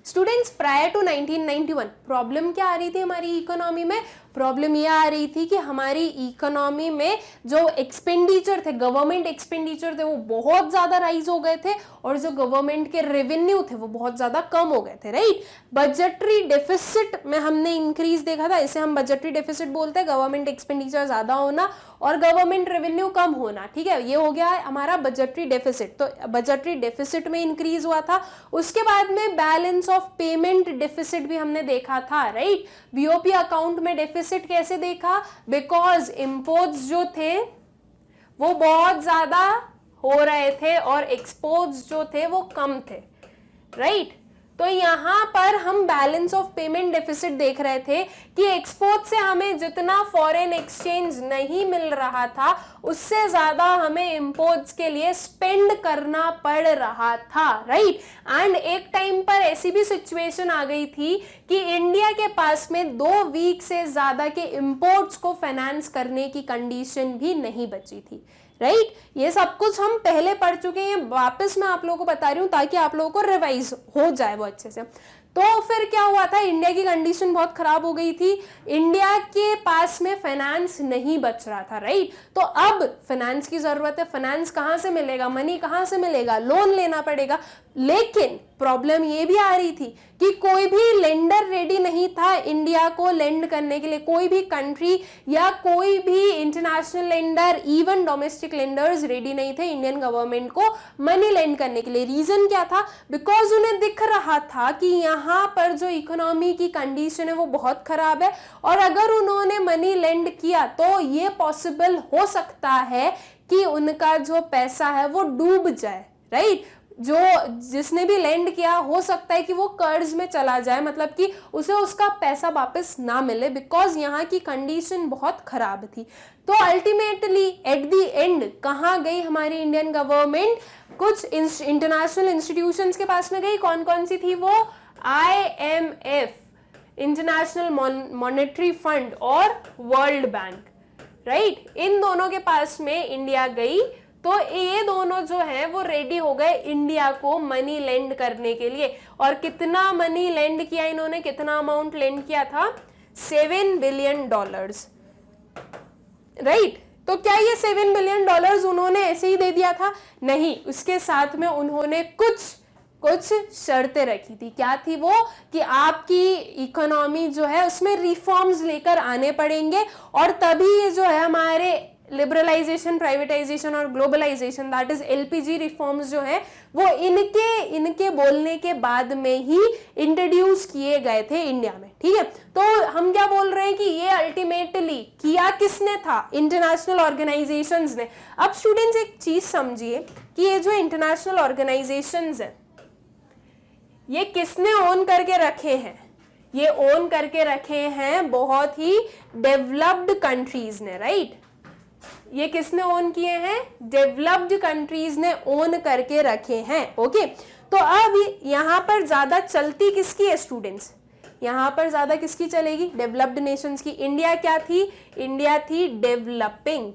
Students, prior to 1991 problem क्या आ रही थी हमारी इकोनॉमी में? प्रॉब्लम ये आ रही थी कि हमारी इकोनॉमी में जो एक्सपेंडिचर थे, गवर्नमेंट एक्सपेंडिचर थे, वो बहुत ज्यादा राइज हो गए थे और जो गवर्नमेंट के रेवेन्यू थे वो बहुत ज्यादा कम हो गए थे, राइट। बजटरी डेफिसिट में हमने इंक्रीज देखा था, इसे हम बजटरी डेफिसिट बोलते हैं, गवर्नमेंट एक्सपेंडिचर ज्यादा होना और गवर्नमेंट रेवेन्यू कम होना, ठीक है। ये हो गया है हमारा बजटरी डेफिसिट। तो बजटरी डेफिसिट में इंक्रीज हुआ था। उसके बाद में बैलेंस ऑफ पेमेंट डेफिसिट भी हमने देखा था, राइट। बीओपी अकाउंट में डेफिसिट कैसे देखा? बिकॉज इंपोर्ट्स जो थे वो बहुत ज्यादा हो रहे थे और एक्सपोर्ट्स जो थे वो कम थे, राइट। तो यहां पर हम बैलेंस ऑफ पेमेंट डेफिसिट देख रहे थे कि एक्सपोर्ट से हमें जितना फॉरेन एक्सचेंज नहीं मिल रहा था उससे ज्यादा हमें इंपोर्ट्स के लिए स्पेंड करना पड़ रहा था, राइट। एंड एक टाइम पर ऐसी भी सिचुएशन आ गई थी कि इंडिया के पास में 2 वीक से ज्यादा के इंपोर्ट्स को फाइनेंस करने की कंडीशन भी नहीं बची थी, राइट। ये सब कुछ हम पहले पढ़ चुके हैं, वापस मैं आप लोगों को बता रही हूं ताकि आप लोगों को रिवाइज हो जाए वो अच्छे से। तो फिर क्या हुआ था, इंडिया की कंडीशन बहुत खराब हो गई थी, इंडिया के पास में फाइनेंस नहीं बच रहा था, राइट। तो अब फाइनेंस की जरूरत है, फाइनेंस कहां से मिलेगा, मनी कहां से मिलेगा, लोन लेना पड़ेगा। लेकिन प्रॉब्लम ये भी आ रही थी कि कोई भी लेंडर रेडी नहीं था इंडिया को लेंड करने के लिए, कोई भी कंट्री या कोई भी international lender, even domestic lenders ready नहीं थे इंडियन गवर्नमेंट को मनी लेंड करने के लिए। रीजन क्या था? बिकॉज उन्हें दिख रहा था कि यहाँ पर जो इकोनॉमी की कंडीशन है वो बहुत खराब है और अगर उन्होंने मनी लेंड किया तो ये पॉसिबल हो सकता है कि उनका जो पैसा है वो डूब जाए, राइट। जो जिसने भी लेंड किया हो सकता है कि वो कर्ज में चला जाए, मतलब कि उसे उसका पैसा वापस ना मिले, बिकॉज यहाँ की कंडीशन बहुत खराब थी। तो अल्टीमेटली एट द एंड कहाँ गई हमारी इंडियन गवर्नमेंट? कुछ इंटरनेशनल इंस्टीट्यूशंस के पास में गई। कौन कौन सी थी वो? IMF, इंटरनेशनल मॉनेटरी फंड और वर्ल्ड बैंक, राइट। इन दोनों के पास में इंडिया गई तो ये दोनों जो हैं वो रेडी हो गए इंडिया को मनी लेंड करने के लिए। और कितना मनी लेंड किया इन्होंने, कितना अमाउंट लेंड किया था? $7 बिलियन, राइट। तो क्या ये $7 बिलियन उन्होंने ऐसे ही दे दिया था? नहीं, उसके साथ में उन्होंने कुछ शर्तें रखी थी। क्या थी वो? कि आपकी इकोनॉमी जो है उसमें रिफॉर्म्स लेकर आने पड़ेंगे और तभी ये जो है हमारे लिबरलाइजेशन, प्राइवेटाइजेशन और globalisation, that is LPG reforms जो है वो इनके बोलने के बाद में ही इंट्रोड्यूस किए गए थे इंडिया में, ठीक है। तो हम क्या बोल रहे हैं कि ये अल्टीमेटली किया किसने था? इंटरनेशनल ऑर्गेनाइजेशंस ने। अब स्टूडेंट्स एक चीज समझिए कि ये जो इंटरनेशनल ऑर्गेनाइजेशंस है ये किसने ओन करके रखे हैं? ये ओन करके रखे हैं बहुत ही डेवलप्ड कंट्रीज ने, राइट। ये किसने ओन किए हैं? डेवलप्ड कंट्रीज ने ओन करके रखे हैं, ओके। तो अब यहां पर ज्यादा चलती किसकी है स्टूडेंट्स? यहां पर ज्यादा किसकी चलेगी? डेवलप्ड नेशंस की। इंडिया क्या थी? इंडिया थी डेवलपिंग,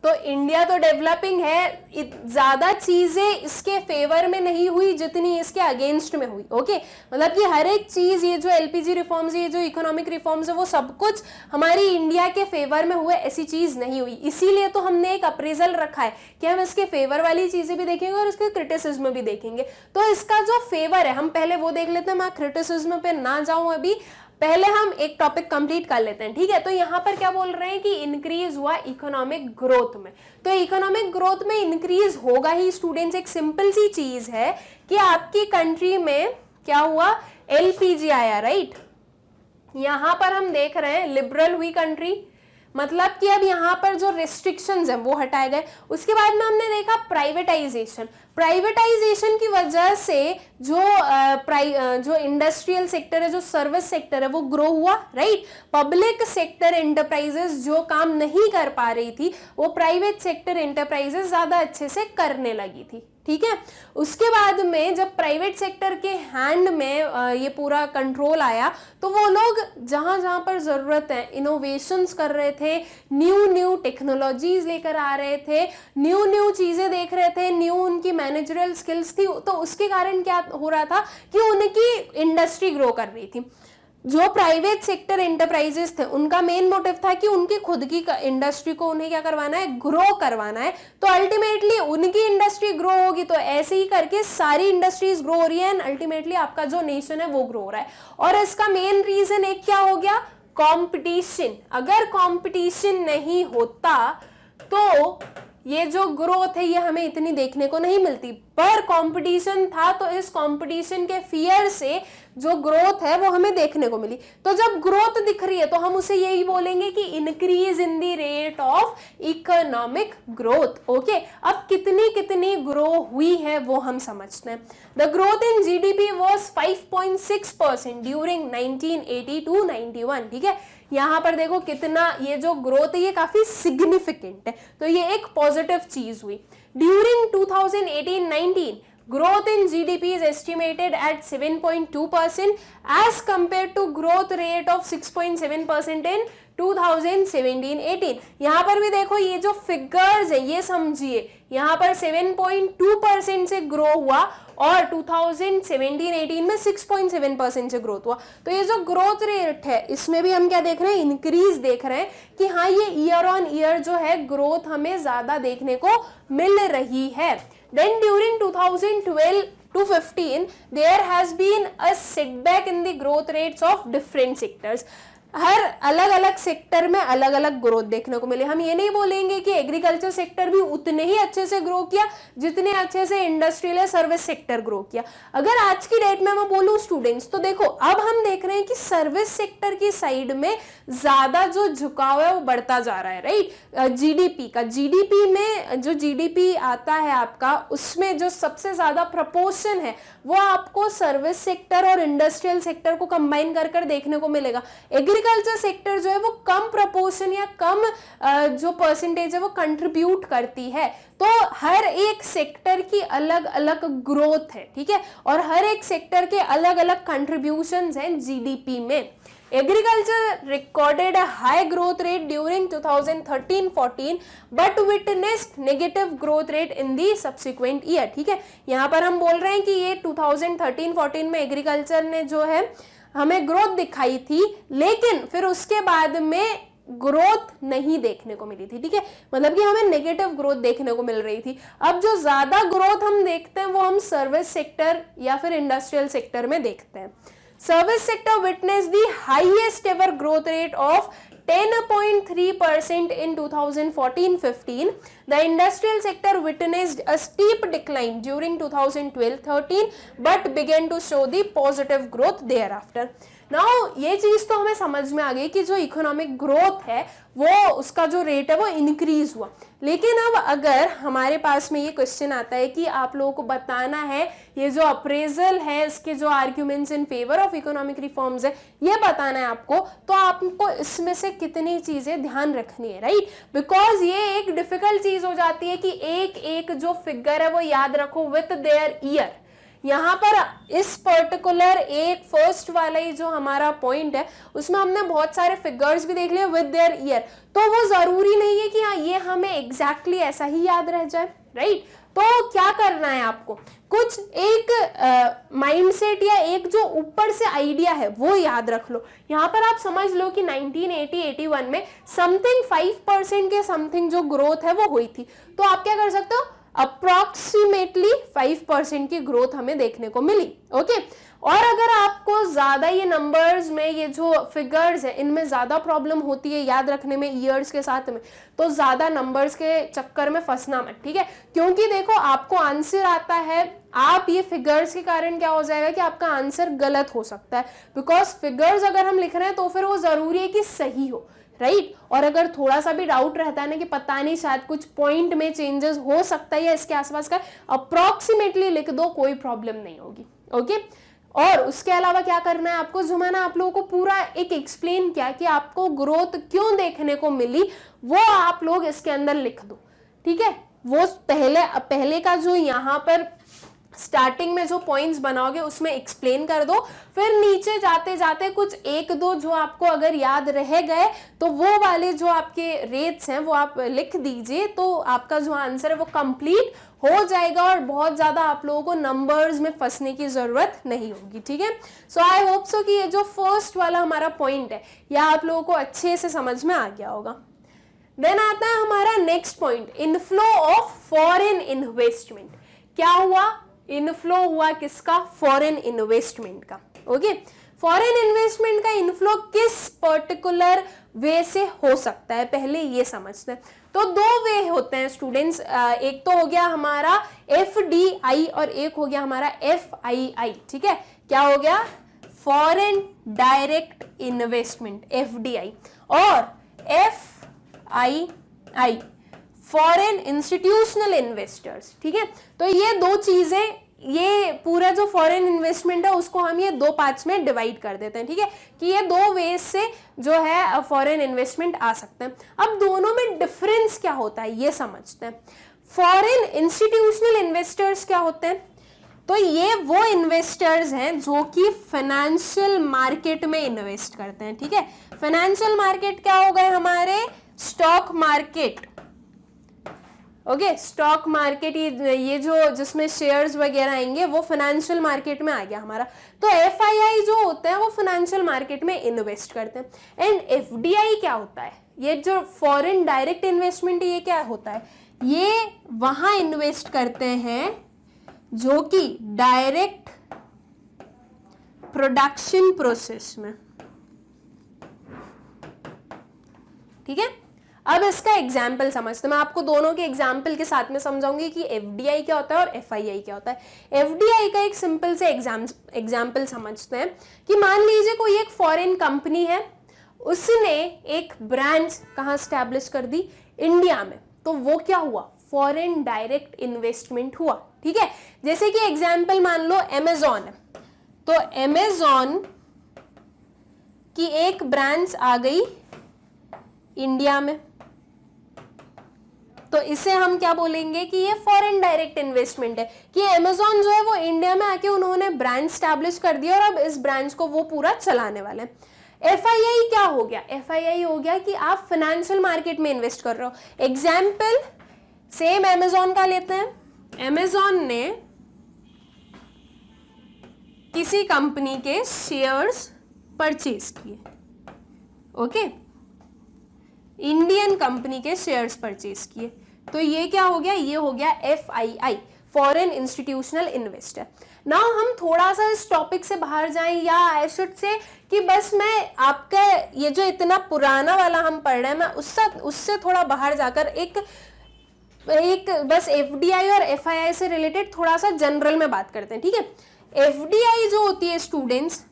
तो इंडिया तो डेवलपिंग है, ज्यादा चीजें इसके फेवर में नहीं हुई जितनी इसके अगेंस्ट में हुई। ओके, मतलब कि हर एक चीज, ये जो एलपीजी रिफॉर्म्स, ये जो इकोनॉमिक रिफॉर्म्स है, वो सब कुछ हमारी इंडिया के फेवर में हुए, ऐसी चीज नहीं हुई। इसीलिए तो हमने एक अप्रेजल रखा है कि हम इसके फेवर वाली चीजें भी देखेंगे और इसके क्रिटिसिज्म भी देखेंगे। तो इसका जो फेवर है हम पहले वो देख लेते हैं, मैं क्रिटिसिज्म पे ना जाऊं अभी, पहले हम एक टॉपिक कंप्लीट कर लेते हैं, ठीक है। तो यहाँ पर क्या बोल रहे हैं कि इंक्रीज हुआ इकोनॉमिक ग्रोथ में। तो इकोनॉमिक ग्रोथ में इंक्रीज होगा ही स्टूडेंट्स, एक सिंपल सी चीज है कि आपकी कंट्री में क्या हुआ, एलपीजी आया, राइट। यहां पर हम देख रहे हैं लिबरल हुई कंट्री, मतलब कि अब यहाँ पर जो रिस्ट्रिक्शंस हैं वो हटाए गए। उसके बाद में हमने देखा प्राइवेटाइजेशन। प्राइवेटाइजेशन की वजह से जो इंडस्ट्रियल सेक्टर है, जो सर्विस सेक्टर है, वो ग्रो हुआ, राइट। पब्लिक सेक्टर एंटरप्राइजेस जो काम नहीं कर पा रही थी वो प्राइवेट सेक्टर एंटरप्राइजेस ज्यादा अच्छे से करने लगी थी, ठीक है। उसके बाद में जब प्राइवेट सेक्टर के हैंड में ये पूरा कंट्रोल आया तो वो लोग जहां जहां पर जरूरत है इनोवेशंस कर रहे थे, न्यू टेक्नोलॉजीज लेकर आ रहे थे, न्यू चीजें देख रहे थे, न्यू उनकी मैनेजरल स्किल्स थी। तो उसके कारण क्या हो रहा था कि उनकी इंडस्ट्री ग्रो कर रही थी। जो प्राइवेट सेक्टर एंटरप्राइजेस थे उनका मेन मोटिव था कि उनकी खुद की इंडस्ट्री को उन्हें क्या करवाना है, ग्रो करवाना है। तो अल्टीमेटली उनकी इंडस्ट्री ग्रो होगी, तो ऐसे ही करके सारी इंडस्ट्रीज ग्रो हो रही है एंड अल्टीमेटली आपका जो नेशन है वो ग्रो हो रहा है। और इसका मेन रीजन एक क्या हो गया, कंपटीशन। अगर कंपटीशन नहीं होता तो ये जो ग्रोथ है ये हमें इतनी देखने को नहीं मिलती, पर कंपटीशन था तो इस कंपटीशन के फियर से जो ग्रोथ है वो हमें देखने को मिली। तो जब ग्रोथ दिख रही है तो हम उसे यही बोलेंगे कि increase in the rate of economic growth. Okay, अब कितनी ग्रो हुई है वो हम समझते हैं। The growth in GDP was 5.6% during 1980 to 91, ठीक है। यहां पर देखो कितना ये जो ग्रोथ है ये काफी सिग्निफिकेंट है, तो ये एक पॉजिटिव चीज हुई। During 2018-19 growth in GDP is estimated at 7.2% as compared to growth rate of 6.7% in 2017-18। यहाँ पर भी देखो ये जो फिगर्स है ये समझिए, यहाँ पर 7.2% से ग्रो हुआ और 2017-18 में 6.7% से ग्रोथ हुआ। तो ये जो ग्रोथ रेट है इसमें भी हम क्या देख रहे हैं, इंक्रीज देख रहे हैं कि हाँ ये ईयर ऑन ईयर जो है ग्रोथ हमें ज्यादा देखने को मिल रही है। Then during 2012 to 15 there has been a setback in the growth rates of different sectors। हर अलग अलग सेक्टर में अलग अलग ग्रोथ देखने को मिले। हम ये नहीं बोलेंगे कि एग्रीकल्चर सेक्टर भी उतने ही अच्छे से ग्रो किया जितने अच्छे से इंडस्ट्रियल या सर्विस सेक्टर ग्रो किया। अगर आज की डेट में मैं बोलूं स्टूडेंट्स, तो देखो अब हम देख रहे हैं कि सर्विस सेक्टर की साइड में ज्यादा जो झुकाव है वो बढ़ता जा रहा है, राइट। जीडीपी का, जीडीपी में जो जीडीपी आता है आपका, उसमें जो सबसे ज्यादा प्रपोर्शन है वो आपको सर्विस सेक्टर और इंडस्ट्रियल सेक्टर को कंबाइन कर कर देखने को मिलेगा। एग्रीकल्चर सेक्टर जो है वो कम प्रपोर्शन या कम जो परसेंटेज है वो कंट्रीब्यूट करती है। तो हर एक सेक्टर की अलग अलग ग्रोथ है, ठीक है, और हर एक सेक्टर के अलग अलग कंट्रीब्यूशंस हैं जीडीपी में। Agriculture recorded a high growth rate during 2013-14 but witnessed negative growth rate in the subsequent year, ठीक है। यहाँ पर हम बोल रहे हैं कि ये 2013-14 में एग्रीकल्चर ने जो है हमें ग्रोथ दिखाई थी, लेकिन फिर उसके बाद में ग्रोथ नहीं देखने को मिली थी, ठीक है, मतलब कि हमें नेगेटिव ग्रोथ देखने को मिल रही थी। अब जो ज्यादा ग्रोथ हम देखते हैं वो हम सर्विस सेक्टर या फिर इंडस्ट्रियल सेक्टर में देखते हैं। Service sector witnessed the highest ever growth rate of 10.3% in 2014-15. The industrial sector witnessed a steep decline during 2012-13 but began to show the positive growth thereafter. Now ये चीज तो हमें समझ में आ गई कि जो इकोनॉमिक ग्रोथ है वो उसका जो रेट है वो इंक्रीज हुआ। लेकिन अब अगर हमारे पास में ये क्वेश्चन आता है कि आप लोगों को बताना है ये जो अप्रेजल है इसके जो arguments in favour of economic reforms है ये बताना है आपको, तो आपको इसमें से कितनी चीजें ध्यान रखनी है, राइट। बिकॉज ये एक डिफिकल्ट चीज हो जाती है कि एक एक जो फिगर है वो याद रखो विथ देयर ईयर। यहाँ पर इस पर्टिकुलर एक फर्स्ट वाला ही जो हमारा पॉइंट है उसमें हमने बहुत सारे फिगर्स भी देख लिए विद देयर ईयर, तो वो जरूरी नहीं है कि हाँ ये हमें एग्जैक्टली ऐसा ही याद रह जाए, राइट। तो क्या करना है आपको, कुछ एक माइंडसेट या एक जो ऊपर से आइडिया है वो याद रख लो। यहाँ पर आप समझ लो कि 1980-81 में समथिंग 5% के समथिंग जो ग्रोथ है वो हुई थी, तो आप क्या कर सकते हो, अप्रोक्सीमेटली 5% की ग्रोथ हमें देखने को मिली, ओके। और अगर आपको ज्यादा ये नंबर्स में ये जो फिगर्स है इनमें ज्यादा प्रॉब्लम होती है याद रखने में ईयर्स के साथ में, तो ज्यादा नंबर्स के चक्कर में फंसना मत, ठीक है। क्योंकि देखो आपको आंसर आता है, आप ये फिगर्स के कारण क्या हो जाएगा कि आपका आंसर गलत हो सकता है, बिकॉज फिगर्स अगर हम लिख रहे हैं तो फिर वो जरूरी है कि सही हो, राइट। और अगर थोड़ा सा भी डाउट रहता है ना कि पता नहीं शायद कुछ पॉइंट में चेंजेस हो सकता है या इसके आसपास का, अप्रोक्सीमेटली लिख दो, कोई प्रॉब्लम नहीं होगी, ओके। और उसके अलावा क्या करना है आपको, जो मैंने आप लोगों को पूरा एक एक्सप्लेन किया कि आपको ग्रोथ क्यों देखने को मिली, वो आप लोग इसके अंदर लिख दो, ठीक है। वो पहले का जो यहाँ पर स्टार्टिंग में जो पॉइंट्स बनाओगे उसमें एक्सप्लेन कर दो, फिर नीचे जाते जाते कुछ एक दो जो आपको अगर याद रह गए तो वो वाले जो आपके रेट्स हैं वो आप लिख दीजिए, तो आपका जो आंसर है वो कंप्लीट हो जाएगा और बहुत ज्यादा आप लोगों को नंबर्स में फंसने की जरूरत नहीं होगी, ठीक है। सो आई होप सो कि ये जो फर्स्ट वाला हमारा पॉइंट है यह आप लोगों को अच्छे से समझ में आ गया होगा। देन आता है हमारा next point, inflow of foreign investment. क्या हुआ, इनफ्लो हुआ किसका, फॉरेन इन्वेस्टमेंट का, ओके। फॉरेन इन्वेस्टमेंट का इनफ्लो किस पर्टिकुलर वे से हो सकता है पहले ये समझते हैं। तो दो वे होते हैं स्टूडेंट्स, एक तो हो गया हमारा FDI और एक हो गया हमारा FII, ठीक है। क्या हो गया, फॉरेन डायरेक्ट इन्वेस्टमेंट FDI और FII फॉरेन इंस्टीट्यूशनल इन्वेस्टर्स, ठीक है। तो ये दो चीजें, ये पूरा जो फॉरेन इन्वेस्टमेंट है उसको हम ये दो पार्ट्स में डिवाइड कर देते हैं, ठीक है, कि ये दो वेज से जो है फॉरेन इन्वेस्टमेंट आ सकते हैं। अब दोनों में डिफरेंस क्या होता है ये समझते हैं। फॉरेन इंस्टीट्यूशनल इन्वेस्टर्स क्या होते हैं, तो ये वो इन्वेस्टर्स हैं जो कि फाइनेंशियल मार्केट में इन्वेस्ट करते हैं, ठीक है। फाइनेंशियल मार्केट क्या हो गए हमारे, stock market, okay. Stock market ये जो जिसमें शेयर्स वगैरह आएंगे वो फाइनेंशियल मार्केट में आ गया हमारा। तो FII जो होते हैं वो फाइनेंशियल मार्केट में इन्वेस्ट करते हैं। एंड FDI क्या होता है, ये जो फॉरेन डायरेक्ट इन्वेस्टमेंट ये क्या होता है, ये वहां इन्वेस्ट करते हैं जो कि डायरेक्ट प्रोडक्शन प्रोसेस में, ठीक है। अब इसका एग्जाम्पल समझते हैं, मैं आपको दोनों के एग्जाम्पल के साथ में समझाऊंगी कि FDI क्या होता है और FII क्या होता है। FDI का एक सिंपल से एग्जाम्पल समझते हैं कि मान लीजिए कोई एक फॉरेन कंपनी है, उसने एक ब्रांच कहाँ स्टैब्लिश कर दी, इंडिया में, तो वो क्या हुआ, फॉरेन डायरेक्ट इन्वेस्टमेंट हुआ, ठीक है। जैसे कि एग्जाम्पल मान लो अमेजॉन है, तो अमेजॉन की एक ब्रांच आ गई इंडिया में, तो इसे हम क्या बोलेंगे कि ये फॉरेन डायरेक्ट इन्वेस्टमेंट है, कि अमेजॉन जो है वो इंडिया में आके उन्होंने ब्रांच स्टैब्लिश कर दिया और अब इस ब्रांच को वो पूरा चलाने वाले हैं। FII क्या हो गया, FII हो गया कि आप फाइनेंशियल मार्केट में इन्वेस्ट कर रहे हो। एग्जाम्पल सेम अमेजॉन का लेते हैं, अमेजॉन ने किसी कंपनी के शेयर्स परचेज किए, ओके, इंडियन कंपनी के शेयर्स परचेज किए, तो ये क्या हो गया, ये हो गया FII, foreign institutional investor. Now हम थोड़ा सा इस टॉपिक से बाहर जाएं, या आई शुड से कि बस मैं आपका ये जो इतना पुराना वाला हम पढ़ रहे हैं, मैं उससे थोड़ा बाहर जाकर एक बस FDI और FII से रिलेटेड थोड़ा सा जनरल में बात करते हैं, ठीक है। FDI जो होती है स्टूडेंट्स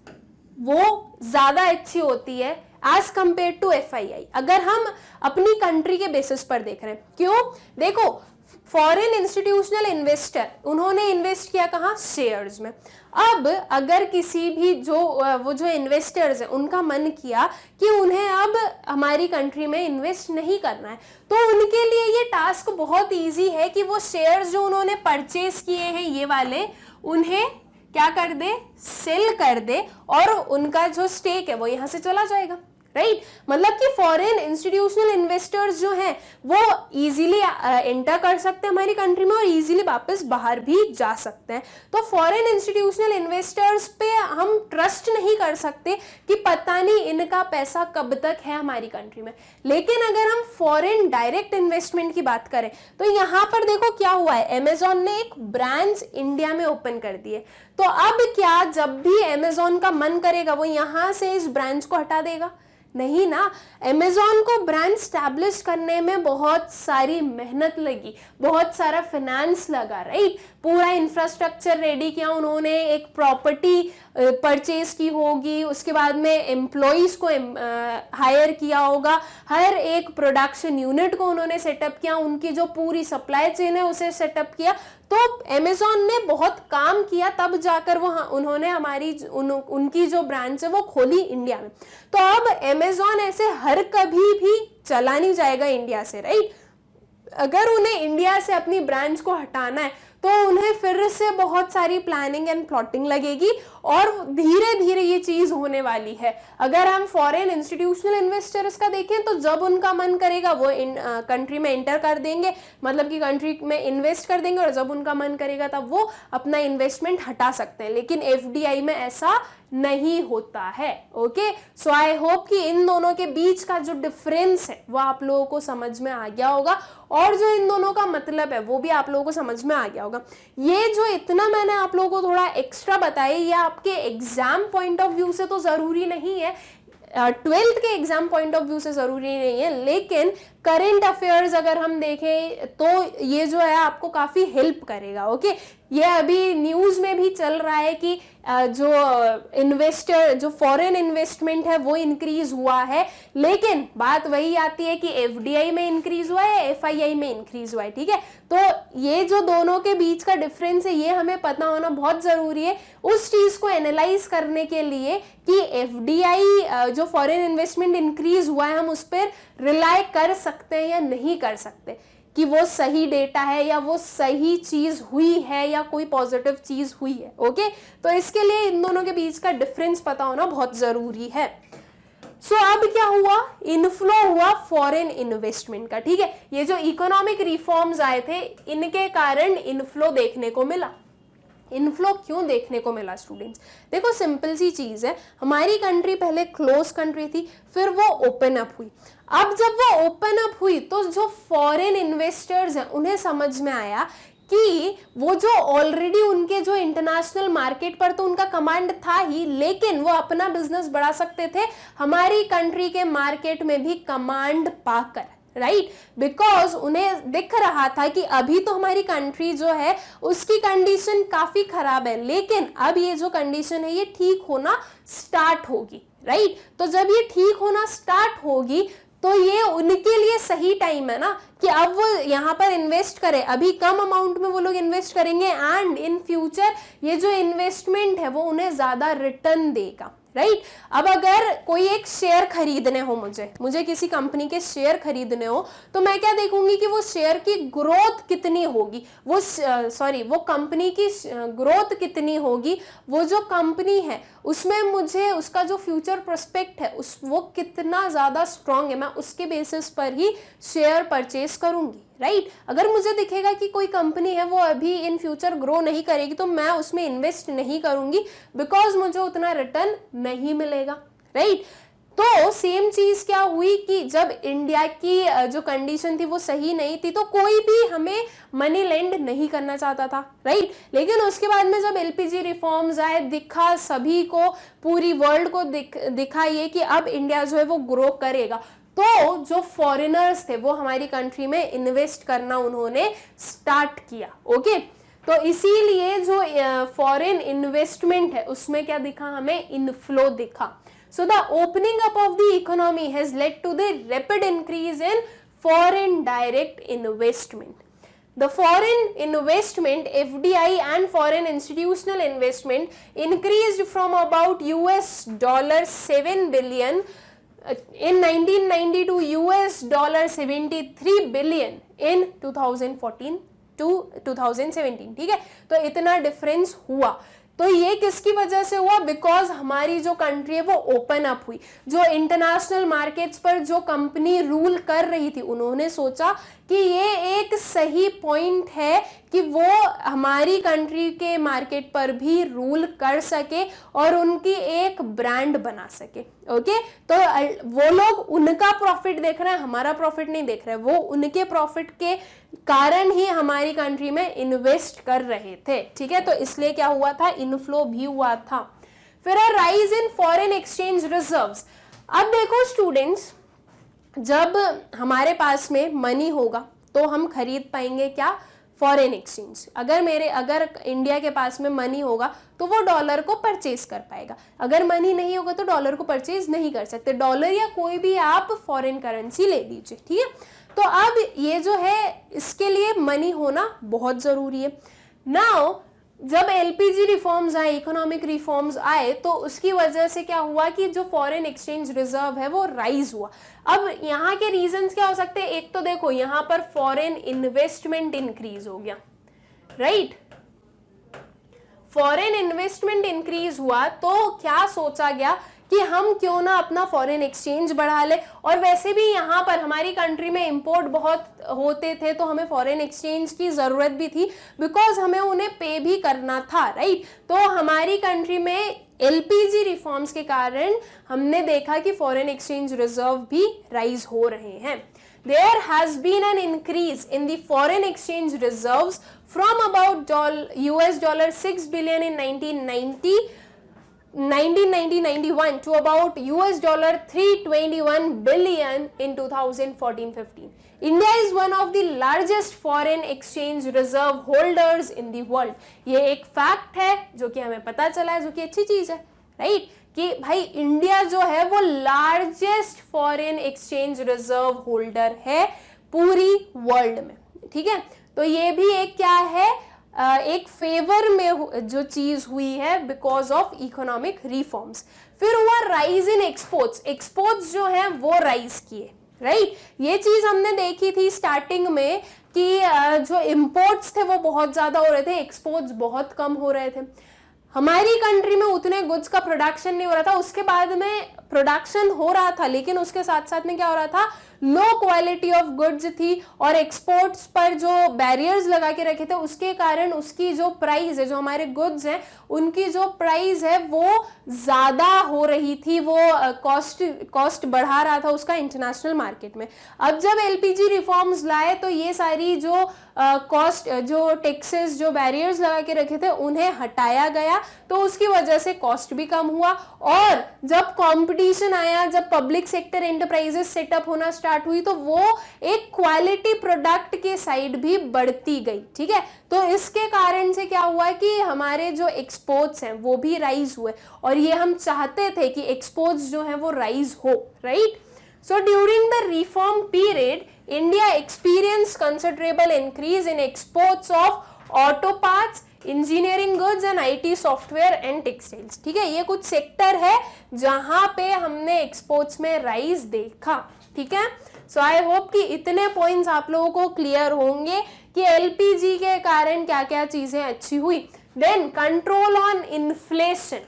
वो ज्यादा अच्छी होती है एज कंपेयर टू FII, अगर हम अपनी कंट्री के बेसिस पर देख रहे हैं। क्यों, देखो फॉरेन इंस्टीट्यूशनल इन्वेस्टर उन्होंने इन्वेस्ट किया कहाँ, शेयर्स में। अब अगर किसी भी वो जो इन्वेस्टर्स हैं उनका मन किया कि उन्हें अब हमारी कंट्री में इन्वेस्ट नहीं करना है, तो उनके लिए ये टास्क बहुत इजी है कि वो शेयर्स जो उन्होंने परचेज किए हैं ये वाले, उन्हें क्या कर दे, सेल कर दे और उनका जो स्टेक है वो यहाँ से चला जाएगा, राइट मतलब कि फॉरेन इंस्टीट्यूशनल इन्वेस्टर्स जो हैं वो इजीली एंटर कर सकते हैं हमारी कंट्री में और इजीली वापस बाहर भी जा सकते हैं। तो फॉरेन इंस्टीट्यूशनल इन्वेस्टर्स पे हम ट्रस्ट नहीं कर सकते कि पता नहीं इनका पैसा कब तक है हमारी कंट्री में। लेकिन अगर हम फॉरेन डायरेक्ट इन्वेस्टमेंट की बात करें तो यहाँ पर देखो क्या हुआ है, अमेजॉन ने एक ब्रांच इंडिया में ओपन कर दी है। तो अब क्या जब भी अमेजॉन का मन करेगा वो यहाँ से इस ब्रांच को हटा देगा? नहीं ना, अमेजॉन को ब्रांड स्टैब्लिश करने में बहुत सारी मेहनत लगी, बहुत सारा फाइनेंस लगा, राइट पूरा इंफ्रास्ट्रक्चर रेडी किया उन्होंने, एक प्रॉपर्टी परचेज की होगी, उसके बाद में एम्प्लॉइज को हायर किया होगा, हर एक प्रोडक्शन यूनिट को उन्होंने सेटअप किया, उनकी जो पूरी सप्लाई चेन है उसे सेटअप किया। तो अमेजॉन ने बहुत काम किया तब जाकर वो उन्होंने हमारी उनकी जो ब्रांच है वो खोली इंडिया में। तो अब अमेजॉन ऐसे हर कभी भी चला नहीं जाएगा इंडिया से, राइट अगर उन्हें इंडिया से अपनी ब्रांच को हटाना है तो उन्हें फिर से बहुत सारी प्लानिंग एंड प्लॉटिंग लगेगी और धीरे धीरे ये चीज होने वाली है। अगर हम फॉरेन इंस्टीट्यूशनल इन्वेस्टर्स का देखें तो जब उनका मन करेगा वो कंट्री में एंटर कर देंगे, मतलब कि कंट्री में इन्वेस्ट कर देंगे, और जब उनका मन करेगा तब वो अपना इन्वेस्टमेंट हटा सकते हैं। लेकिन एफडीआई में ऐसा नहीं होता है। ओके, सो आई होप कि इन दोनों के बीच का जो डिफरेंस है वो आप लोगों को समझ में आ गया होगा और जो इन दोनों का मतलब है वो भी आप लोगों को समझ में आ गया होगा। ये जो इतना मैंने आप लोगों को थोड़ा एक्स्ट्रा बताया ये आपके एग्जाम पॉइंट ऑफ व्यू से तो जरूरी नहीं है, 12th के एग्जाम पॉइंट ऑफ व्यू से जरूरी नहीं है, लेकिन करंट अफेयर्स अगर हम देखें तो ये जो है आपको काफी हेल्प करेगा। ओके, ये अभी न्यूज में भी चल रहा है कि जो फॉरेन इन्वेस्टमेंट है वो इंक्रीज हुआ है, लेकिन बात वही आती है कि एफडीआई में इंक्रीज हुआ है, एफआईआई में इंक्रीज हुआ है। ठीक है, तो ये जो दोनों के बीच का डिफरेंस है ये हमें पता होना बहुत जरूरी है उस चीज को एनालाइज करने के लिए कि एफडीआई जो फॉरेन इन्वेस्टमेंट इंक्रीज हुआ है हम उस पर रिलाई कर सकते हैं या नहीं कर सकते, कि वो सही डेटा है या वो सही चीज हुई है या कोई पॉजिटिव चीज हुई है। ओके, तो इसके लिए इन दोनों के बीच का डिफरेंस पता होना बहुत जरूरी है। सो अब क्या हुआ, इनफ्लो हुआ फॉरेन इन्वेस्टमेंट का। ठीक है, ये जो इकोनॉमिक रिफॉर्म्स आए थे इनके कारण इनफ्लो देखने को मिला। इनफ्लो क्यों देखने को मिला स्टूडेंट्स? देखो सिंपल सी चीज है, हमारी कंट्री पहले क्लोज कंट्री थी, फिर वो ओपन अप हुई। अब जब वो ओपन अप हुई तो जो फॉरेन इन्वेस्टर्स हैं उन्हें समझ में आया कि वो जो ऑलरेडी उनके जो इंटरनेशनल मार्केट पर तो उनका कमांड था ही, लेकिन वो अपना बिजनेस बढ़ा सकते थे हमारी कंट्री के मार्केट में भी कमांड पाकर, राइट बिकॉज उन्हें दिख रहा था कि अभी तो हमारी कंट्री जो है उसकी कंडीशन काफी खराब है, लेकिन अब ये जो कंडीशन है ये ठीक होना स्टार्ट होगी, राइट तो जब ये ठीक होना स्टार्ट होगी तो ये उनके लिए सही टाइम है ना कि अब वो यहाँ पर इन्वेस्ट करें। अभी कम अमाउंट में वो लोग इन्वेस्ट करेंगे एंड इन फ्यूचर ये जो इन्वेस्टमेंट है वो उन्हें ज्यादा रिटर्न देगा, राइट अब अगर कोई एक शेयर खरीदने हो, मुझे किसी कंपनी के शेयर खरीदने हो तो मैं क्या देखूंगी कि वो शेयर की ग्रोथ कितनी होगी, वो कंपनी की ग्रोथ कितनी होगी, वो जो कंपनी है उसमें मुझे उसका जो फ्यूचर प्रोस्पेक्ट है वो कितना ज्यादा स्ट्रांग है, मैं उसके बेसिस पर ही शेयर परचेस करूंगी, राइट अगर मुझे दिखेगा कि कोई कंपनी है वो अभी इन फ्यूचर ग्रो नहीं करेगी तो मैं उसमें इन्वेस्ट नहीं करूंगी बिकॉज मुझे उतना रिटर्न नहीं मिलेगा, राइट तो सेम चीज क्या हुई कि जब इंडिया की जो कंडीशन थी वो सही नहीं थी तो कोई भी हमें मनी लेंड नहीं करना चाहता था, राइट लेकिन उसके बाद में जब एलपीजी रिफॉर्म्स आए, दिखा सभी को, पूरी वर्ल्ड को दिखा ये कि अब इंडिया जो है वो ग्रो करेगा, तो जो फॉरेनर्स थे वो हमारी कंट्री में इन्वेस्ट करना उन्होंने स्टार्ट किया। ओके, तो इसीलिए जो फॉरेन इन्वेस्टमेंट है उसमें क्या दिखा, हमें इनफ्लो दिखा। So the opening up of the economy has led to the rapid increase in foreign direct investment. The foreign investment, FDI and foreign institutional investment increased from about $7 billion in 1990 to $73 billion in 2014 to 2017। ठीक है, तो इतना difference हुआ। तो ये किसकी वजह से हुआ? बिकॉज हमारी जो कंट्री है वो ओपन अप हुई। जो इंटरनेशनल मार्केट्स पर जो कंपनी रूल कर रही थी, उन्होंने सोचा कि ये एक सही पॉइंट है कि वो हमारी कंट्री के मार्केट पर भी रूल कर सके और उनकी एक ब्रांड बना सके। ओके, तो वो लोग उनका प्रॉफिट देख रहे हैं, हमारा प्रॉफिट नहीं देख रहे हैं। वो उनके प्रॉफिट के कारण ही हमारी कंट्री में इन्वेस्ट कर रहे थे। ठीक है, तो इसलिए क्या हुआ था? इनफ्लो भी हुआ था। फिर rise in foreign exchange reserves. अब देखो स्टूडेंट्स, जब हमारे पास में मनी होगा तो हम खरीद पाएंगे क्या? Foreign exchange. अगर इंडिया के पास में मनी होगा तो वो डॉलर को परचेज कर पाएगा। अगर मनी नहीं होगा तो डॉलर को परचेज नहीं कर सकते। डॉलर या कोई भी आप फॉरेन करेंसी ले लीजिए। ठीक है, तो अब ये जो है, इसके लिए मनी होना बहुत जरूरी है। नाउ जब एलपीजी रिफॉर्म्स आए, इकोनॉमिक रिफॉर्म्स आए, तो उसकी वजह से क्या हुआ कि जो फॉरेन एक्सचेंज रिजर्व है वो राइज हुआ। अब यहाँ के रीजंस क्या हो सकते हैं? एक तो देखो, यहाँ पर फॉरेन इन्वेस्टमेंट इंक्रीज हो गया, राइट? फॉरेन इन्वेस्टमेंट इंक्रीज हुआ तो क्या सोचा गया कि हम क्यों ना अपना फॉरेन एक्सचेंज बढ़ा ले। और वैसे भी यहाँ पर हमारी कंट्री में इंपोर्ट बहुत होते थे, तो हमें फॉरेन एक्सचेंज की जरूरत भी थी, बिकॉज हमें उन्हें पे भी करना था, राइट? तो हमारी कंट्री में एलपीजी रिफॉर्म्स के कारण हमने देखा कि फॉरेन एक्सचेंज रिजर्व भी राइज हो रहे हैं। There has been an increase in the foreign exchange reserves from about $6 billion in 1990-91 to about $321 billion in 2014-15. India is one of the largest foreign exchange reserve holders in the world. ये एक fact है जो कि हमें पता चला है, जो कि अच्छी चीज है, राइट? कि भाई इंडिया जो है वो largest foreign exchange reserve holder है पूरी वर्ल्ड में। ठीक है, तो ये भी एक क्या है, एक फेवर में जो चीज हुई है बिकॉज ऑफ इकोनॉमिक रिफॉर्म्स। फिर हुआ राइज इन एक्सपोर्ट्स। एक्सपोर्ट्स जो है वो राइज किए, राइट? ये चीज हमने देखी थी स्टार्टिंग में कि जो इंपोर्ट्स थे वो बहुत ज्यादा हो रहे थे, एक्सपोर्ट्स बहुत कम हो रहे थे। हमारी कंट्री में उतने गुड्स का प्रोडक्शन नहीं हो रहा था। उसके बाद में प्रोडक्शन हो रहा था, लेकिन उसके साथ साथ में क्या हो रहा था? लो क्वालिटी ऑफ गुड्स थी और एक्सपोर्ट्स पर जो बैरियर्स लगा के रखे थे उसके कारण उसकी जो प्राइस है, जो हमारे गुड्स हैं उनकी जो प्राइस है वो ज्यादा हो रही थी, वो कॉस्ट बढ़ा रहा था उसका इंटरनेशनल मार्केट में। अब जब एलपीजी रिफॉर्म्स लाए तो ये सारी जो कॉस्ट, जो टैक्सेस, जो बैरियर्स लगा के रखे थे उन्हें हटाया गया, तो उसकी वजह से कॉस्ट भी कम हुआ। और जब कंपटीशन आया, जब पब्लिक सेक्टर एंटरप्राइजेस सेटअप होना स्टार्ट हुई, तो वो एक क्वालिटी प्रोडक्ट के साइड भी बढ़ती गई। ठीक है, तो इसके कारण से क्या हुआ कि हमारे जो एक्सपोर्ट्स हैं वो भी राइज हुए, और ये हम चाहते थे कि एक्सपोर्ट्स जो हैं वो राइज हो, right? So during the reform period, India experienced considerable increase in exports of auto parts, engineering goods and IT software and textiles. ठीक है, ये कुछ सेक्टर है जहां पे हमने एक्सपोर्ट्स में राइज देखा। ठीक है, सो आई होप कि इतने पॉइंट्स आप लोगों को क्लियर होंगे कि एलपीजी के कारण क्या क्या चीजें अच्छी हुई। देन कंट्रोल ऑन इन्फ्लेशन,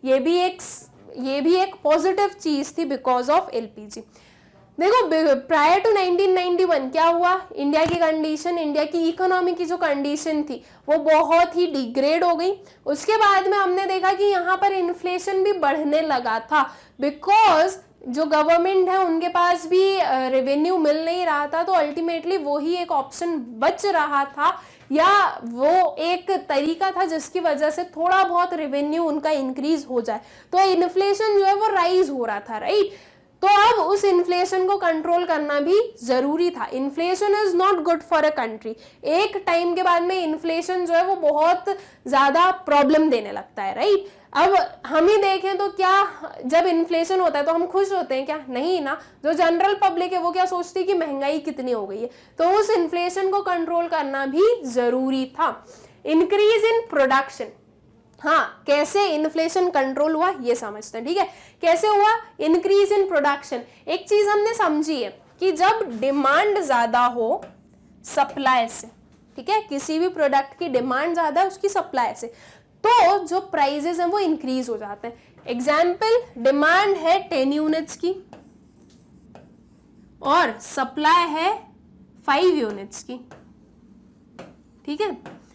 ये भी एक पॉजिटिव चीज थी बिकॉज ऑफ एलपीजी। देखो प्रायर टू 1991 क्या हुआ? इंडिया की कंडीशन, इंडिया की इकोनॉमी की जो कंडीशन थी वो बहुत ही डिग्रेड हो गई। उसके बाद में हमने देखा कि यहाँ पर इन्फ्लेशन भी बढ़ने लगा था, बिकॉज जो गवर्नमेंट है उनके पास भी रेवेन्यू मिल नहीं रहा था, तो अल्टीमेटली वो ही एक ऑप्शन बच रहा था या वो एक तरीका था जिसकी वजह से थोड़ा बहुत रेवेन्यू उनका इंक्रीज हो जाए। तो इन्फ्लेशन जो है वो राइज हो रहा था, राइट? तो अब उस इन्फ्लेशन को कंट्रोल करना भी जरूरी था। Inflation is not good for a country. एक टाइम के बाद में इन्फ्लेशन जो है वो बहुत ज्यादा प्रॉब्लम देने लगता है, राइट? अब हम ही देखें तो क्या, जब इन्फ्लेशन होता है तो हम खुश होते हैं क्या? नहीं ना। जो जनरल पब्लिक है वो क्या सोचती है कि महंगाई कितनी हो गई है। तो उस इन्फ्लेशन को कंट्रोल करना भी जरूरी था। इंक्रीज इन प्रोडक्शन, हाँ, कैसे इन्फ्लेशन कंट्रोल हुआ ये समझते हैं। ठीक है, कैसे हुआ? Increase in production. एक चीज हमने समझी है कि जब डिमांड ज्यादा हो सप्लाई से, ठीक है, किसी भी प्रोडक्ट की डिमांड ज्यादा है उसकी सप्लाई से, तो जो प्राइजेस हैं वो इंक्रीज हो जाते हैं। एग्जाम्पल, डिमांड है 10 यूनिट्स की और सप्लाई है 5 यूनिट्स की, ठीक है।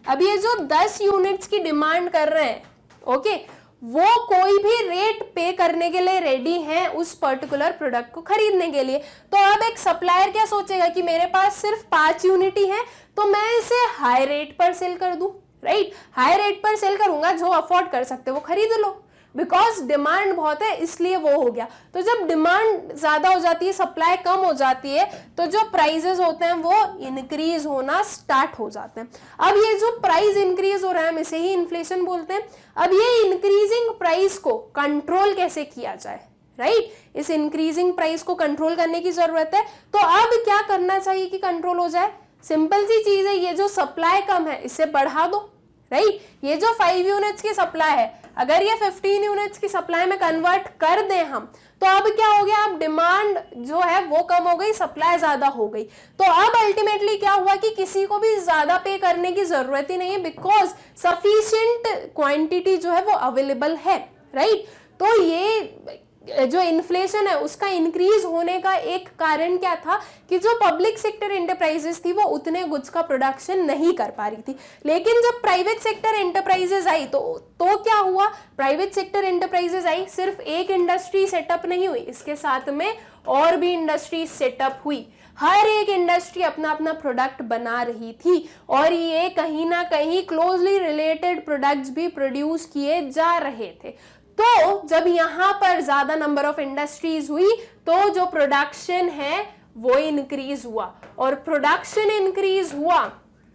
अब ये जो 10 यूनिट्स की डिमांड कर रहे हैं, ओके, वो कोई भी रेट पे करने के लिए रेडी हैं उस पर्टिकुलर प्रोडक्ट को खरीदने के लिए। तो अब एक सप्लायर क्या सोचेगा कि मेरे पास सिर्फ 5 यूनिट ही है, तो मैं इसे हाई रेट पर सेल कर दूं, राइट। हाई रेट पर सेल करूंगा, जो अफोर्ड कर सकते वो खरीद लो, बिकॉज डिमांड बहुत है इसलिए वो हो गया। तो जब डिमांड ज्यादा हो जाती है, सप्लाई कम हो जाती है, तो जो प्राइजेस होते हैं वो इंक्रीज होना स्टार्ट हो जाते हैं। अब ये जो प्राइस इंक्रीज हो रहा है, हम इसे ही इन्फ्लेशन बोलते हैं। अब ये इंक्रीजिंग प्राइस को कंट्रोल कैसे किया जाए, राइट, इस इंक्रीजिंग प्राइस को कंट्रोल करने की जरूरत है। तो अब क्या करना चाहिए कि कंट्रोल हो जाए? सिंपल सी चीज है, ये जो सप्लाई कम है इसे बढ़ा दो, राइट। ये जो 5 यूनिट्स की सप्लाई है, अगर ये 15 यूनिट्स की सप्लाई में कन्वर्ट कर दें हम, तो अब क्या हो गया, अब डिमांड जो है वो कम हो गई, सप्लाई ज्यादा हो गई। तो अब अल्टीमेटली क्या हुआ कि किसी को भी ज्यादा पे करने की जरूरत ही नहीं है, बिकॉज सफिशिएंट क्वांटिटी जो है वो अवेलेबल है, राइट। तो ये जो इन्फ्लेशन है उसका इंक्रीज होने का एक कारण क्या था कि जो पब्लिक सेक्टर एंटरप्राइजेस थी वो उतने गुड्स का प्रोडक्शन नहीं कर पा रही थी। लेकिन जब प्राइवेट सेक्टर एंटरप्राइजेस आई तो क्या हुआ, प्राइवेट सेक्टर एंटरप्राइजेस आई, सिर्फ एक इंडस्ट्री सेटअप नहीं हुई, इसके साथ में और भी इंडस्ट्री सेटअप हुई। हर एक इंडस्ट्री अपना अपना प्रोडक्ट बना रही थी और ये कहीं ना कहीं क्लोजली रिलेटेड प्रोडक्ट्स भी प्रोड्यूस किए जा रहे थे। तो जब यहां पर ज्यादा नंबर ऑफ इंडस्ट्रीज हुई तो जो प्रोडक्शन है वो इंक्रीज हुआ, और प्रोडक्शन इंक्रीज हुआ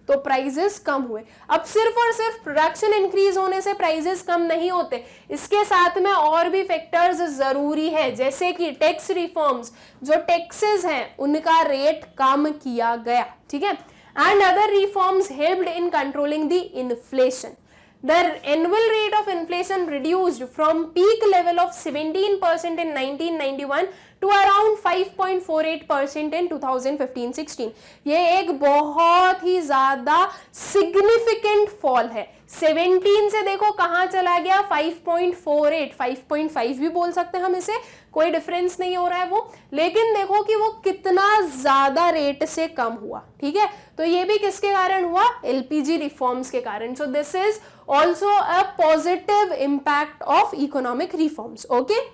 तो प्राइजेस कम हुए। अब सिर्फ और सिर्फ प्रोडक्शन इंक्रीज होने से प्राइजेस कम नहीं होते, इसके साथ में और भी फैक्टर्स जरूरी है, जैसे कि टैक्स रिफॉर्म्स, जो टैक्सेस हैं उनका रेट कम किया गया, ठीक है। And other reforms helped in controlling the inflation. The annual rate of inflation reduced from peak level of 17% in 1991 to around 5.48% in 2015-16. ये एक बहुत ही ज्यादा सिग्निफिकेंट फॉल है। 17 से देखो कहाँ चला गया, 5.48, 5.5 भी बोल सकते हैं हम इसे, कोई डिफरेंस नहीं हो रहा है वो, लेकिन देखो कि वो कितना ज्यादा रेट से कम हुआ, ठीक है। तो ये भी किसके कारण हुआ, एलपीजी रिफॉर्म्स के कारण। So this is also a positive impact of economic reforms, okay.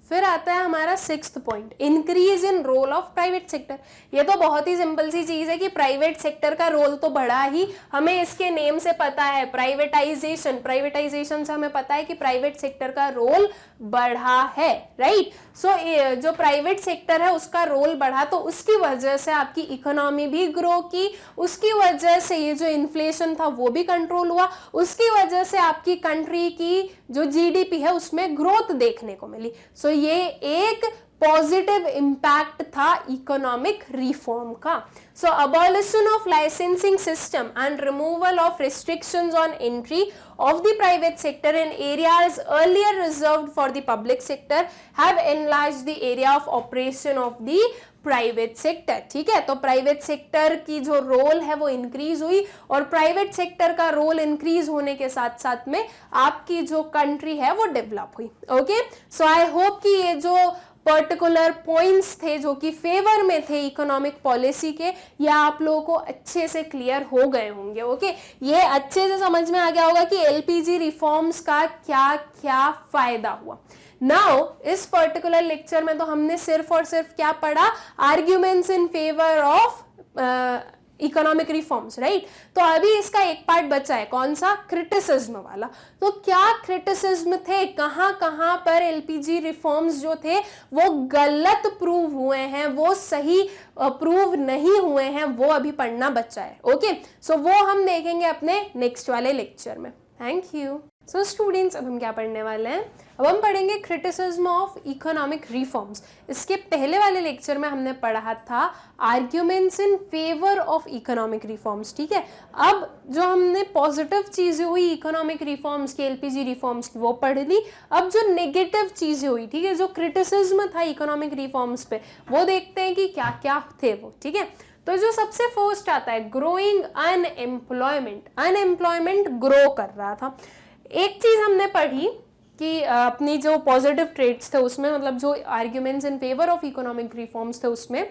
फिर आता है हमारा 6th point, increase in role of private sector. ये तो बहुत ही सिंपल सी चीज है कि प्राइवेट सेक्टर का रोल तो बढ़ा ही, हमें इसके नेम से पता है, प्राइवेटाइजेशन। प्राइवेटाइजेशन से हमें पता है कि प्राइवेट सेक्टर का रोल बढ़ा है, राइट। सो जो प्राइवेट सेक्टर है उसका रोल बढ़ा, तो उसकी वजह से आपकी इकोनॉमी भी ग्रो की, उसकी वजह से ये जो इन्फ्लेशन था वो भी कंट्रोल हुआ, उसकी वजह से आपकी कंट्री की जो जीडीपी है उसमें ग्रोथ देखने को मिली। सो ये एक पॉजिटिव इम्पैक्ट था इकोनॉमिक रिफॉर्म का। So abolition of licensing system and removal of restrictions on entry of the private sector in areas earlier reserved for the public sector have enlarged the area of operation of the private sector, ठीक है। तो private sector की जो role है वो increase हुई, और private sector का रोल इंक्रीज होने के साथ साथ में आपकी जो कंट्री है वो डेवलप हुई, ओके। सो आई होप कि ये जो पर्टिकुलर पॉइंट्स थे जो कि फेवर में थे इकोनॉमिक पॉलिसी के, ये आप लोगों को अच्छे से क्लियर हो गए होंगे, ओके। ये अच्छे से समझ में आ गया होगा कि एलपीजी रिफॉर्म्स का क्या क्या फायदा हुआ। नाउ इस पर्टिकुलर लेक्चर में तो हमने सिर्फ और सिर्फ क्या पढ़ा, arguments in favour of economic reforms, right. तो अभी इसका एक पार्ट बचा है, कौन सा, क्रिटिसिज्म वाला। तो क्या क्रिटिसिज्म थे, कहां कहां पर एलपीजी रिफॉर्म्स जो थे वो गलत प्रूव हुए हैं, वो सही प्रूव नहीं हुए हैं, वो अभी पढ़ना बचा है, ओके। सो वो हम देखेंगे अपने नेक्स्ट वाले लेक्चर में। Thank you. सो स्टूडेंट्स, अब हम क्या पढ़ने वाले हैं, अब हम पढ़ेंगे क्रिटिसिज्म ऑफ इकोनॉमिक रिफॉर्म्स। इसके पहले वाले लेक्चर में हमने पढ़ा था arguments in favour of economic reforms, ठीक है। अब जो हमने पॉजिटिव चीजें हुई इकोनॉमिक रिफॉर्म्स की, एलपीजी रिफॉर्म्स की, वो पढ़ ली। अब जो नेगेटिव चीजें हुई, ठीक है, जो क्रिटिसिज्म था इकोनॉमिक रिफॉर्म्स पे, वो देखते हैं कि क्या क्या थे वो, ठीक है। तो जो सबसे फर्स्ट आता है, ग्रोइंग अनएम्प्लॉयमेंट। अनएम्प्लॉयमेंट ग्रो कर रहा था। एक चीज हमने पढ़ी कि अपनी जो पॉजिटिव ट्रेड्स थे उसमें, मतलब जो arguments in favour of economic reforms थे उसमें,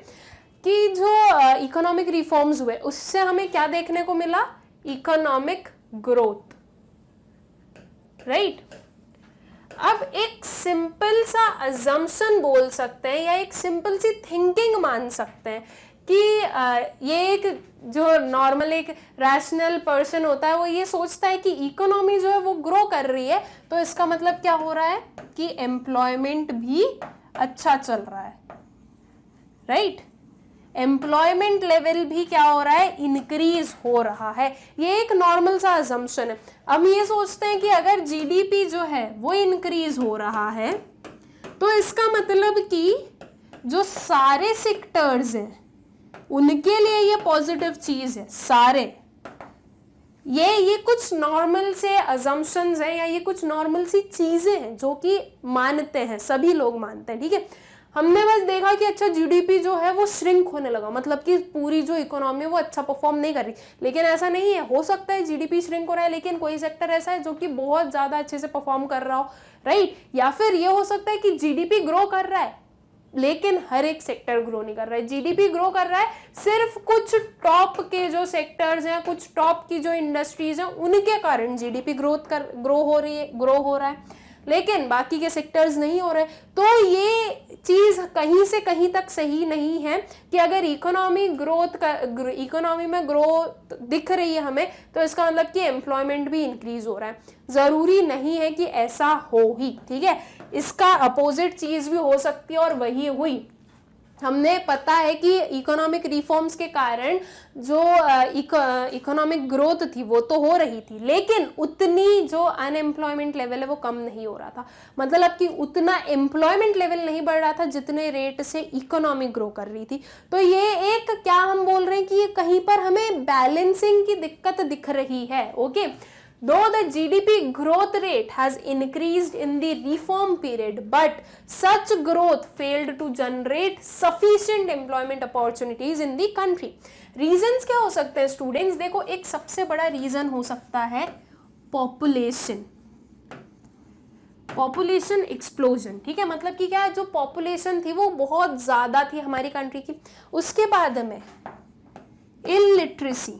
कि जो इकोनॉमिक रिफॉर्म्स हुए उससे हमें क्या देखने को मिला, इकोनॉमिक ग्रोथ, राइट। अब एक सिंपल सा अजम्पशन बोल सकते हैं या एक सिंपल सी थिंकिंग मान सकते हैं कि ये एक जो नॉर्मल एक रैशनल पर्सन होता है वो ये सोचता है कि इकोनॉमी जो है वो ग्रो कर रही है, तो इसका मतलब क्या हो रहा है कि एम्प्लॉयमेंट भी अच्छा चल रहा है, राइट। एम्प्लॉयमेंट लेवल भी क्या हो रहा है, इंक्रीज हो रहा है। ये एक नॉर्मल सा अजम्पशन है। हम ये सोचते हैं कि अगर जीडीपी जो है वो इंक्रीज हो रहा है तो इसका मतलब कि जो सारे सेक्टर्स हैं उनके लिए ये पॉजिटिव चीज है, सारे। ये कुछ नॉर्मल से अजम्पशंस हैं या ये कुछ नॉर्मल सी चीजें हैं जो कि मानते हैं, सभी लोग मानते हैं, ठीक है। हमने बस देखा कि अच्छा जीडीपी जो है वो श्रिंक होने लगा, मतलब कि पूरी जो इकोनॉमी है वो अच्छा परफॉर्म नहीं कर रही, लेकिन ऐसा नहीं है। हो सकता है जीडीपी श्रिंक हो रहा है लेकिन कोई सेक्टर ऐसा है जो कि बहुत ज्यादा अच्छे से परफॉर्म कर रहा हो, राइट। या फिर ये हो सकता है कि जीडीपी ग्रो कर रहा है लेकिन हर एक सेक्टर ग्रो नहीं कर रहा है। जीडीपी ग्रो कर रहा है, सिर्फ कुछ टॉप के जो सेक्टर्स हैं, कुछ टॉप की जो इंडस्ट्रीज हैं उनके कारण जीडीपी ग्रो हो रहा है, लेकिन बाकी के सेक्टर्स नहीं हो रहे। तो ये चीज कहीं से कहीं तक सही नहीं है कि अगर इकोनॉमी में ग्रोथ दिख रही है हमें तो इसका मतलब कि एम्प्लॉयमेंट भी इंक्रीज हो रहा है। जरूरी नहीं है कि ऐसा हो ही, ठीक है। इसका अपोजिट चीज भी हो सकती है और वही हुई। हमने पता है कि इकोनॉमिक रिफॉर्म्स के कारण जो इकोनॉमिक ग्रोथ थी वो तो हो रही थी, लेकिन उतनी जो अनएम्प्लॉयमेंट लेवल है वो कम नहीं हो रहा था। मतलब कि उतना एम्प्लॉयमेंट लेवल नहीं बढ़ रहा था जितने रेट से इकोनॉमी ग्रो कर रही थी। तो ये एक क्या हम बोल रहे हैं कि ये कहीं पर हमें बैलेंसिंग की दिक्कत दिख रही है, okay. Though the GDP growth rate has increased in the reform period, but such growth failed to generate sufficient employment opportunities in the country. Reasons क्या हो सकते हैं स्टूडेंट्स? देखो, एक सबसे बड़ा रीजन हो सकता है पॉपुलेशन एक्सप्लोजन, ठीक है। मतलब कि क्या, जो पॉपुलेशन थी वो बहुत ज्यादा थी हमारी कंट्री की। उसके बाद में इलिटरेसी,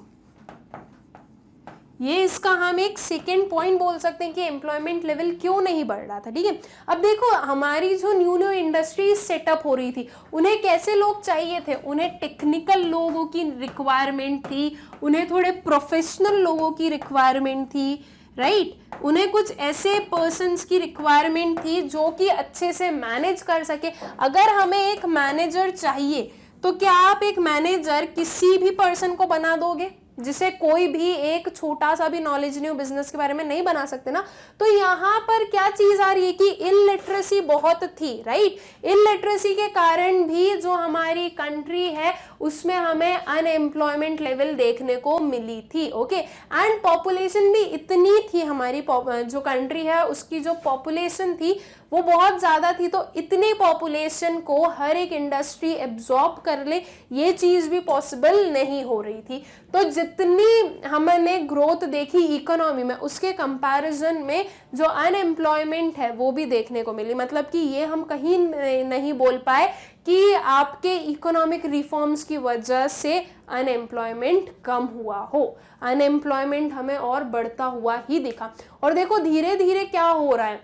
ये इसका हम एक सेकेंड पॉइंट बोल सकते हैं कि एम्प्लॉयमेंट लेवल क्यों नहीं बढ़ रहा था, ठीक है। अब देखो, हमारी जो न्यू इंडस्ट्रीज सेटअप हो रही थी उन्हें कैसे लोग चाहिए थे? उन्हें टेक्निकल लोगों की रिक्वायरमेंट थी, उन्हें थोड़े प्रोफेशनल लोगों की रिक्वायरमेंट थी, राइट। उन्हें कुछ ऐसे पर्सन्स की रिक्वायरमेंट थी जो कि अच्छे से मैनेज कर सके। अगर हमें एक मैनेजर चाहिए तो क्या आप एक मैनेजर किसी भी पर्सन को बना दोगे? जिसे कोई भी एक छोटा सा भी नॉलेज नहीं हो बिजनेस के बारे में, नहीं बना सकते ना। तो यहाँ पर क्या चीज आ रही है कि इलिटरेसी बहुत थी, राइट। इलिटरेसी के कारण भी जो हमारी कंट्री है उसमें हमें अनएम्प्लॉयमेंट लेवल देखने को मिली थी, ओके। एंड पॉपुलेशन भी इतनी थी, हमारी जो कंट्री है उसकी जो पॉपुलेशन थी वो बहुत ज्यादा थी। तो इतनी पॉपुलेशन को हर एक इंडस्ट्री एब्जॉर्ब कर ले, ये चीज भी पॉसिबल नहीं हो रही थी। तो जितनी हमने ग्रोथ देखी इकोनॉमी में उसके कंपैरिजन में जो अनएम्प्लॉयमेंट है वो भी देखने को मिली। मतलब कि ये हम कहीं नहीं बोल पाए कि आपके इकोनॉमिक रिफॉर्म्स की वजह से अनएम्प्लॉयमेंट कम हुआ हो। अनएम्प्लॉयमेंट हमें और बढ़ता हुआ ही दिखा। और देखो, धीरे धीरे क्या हो रहा है,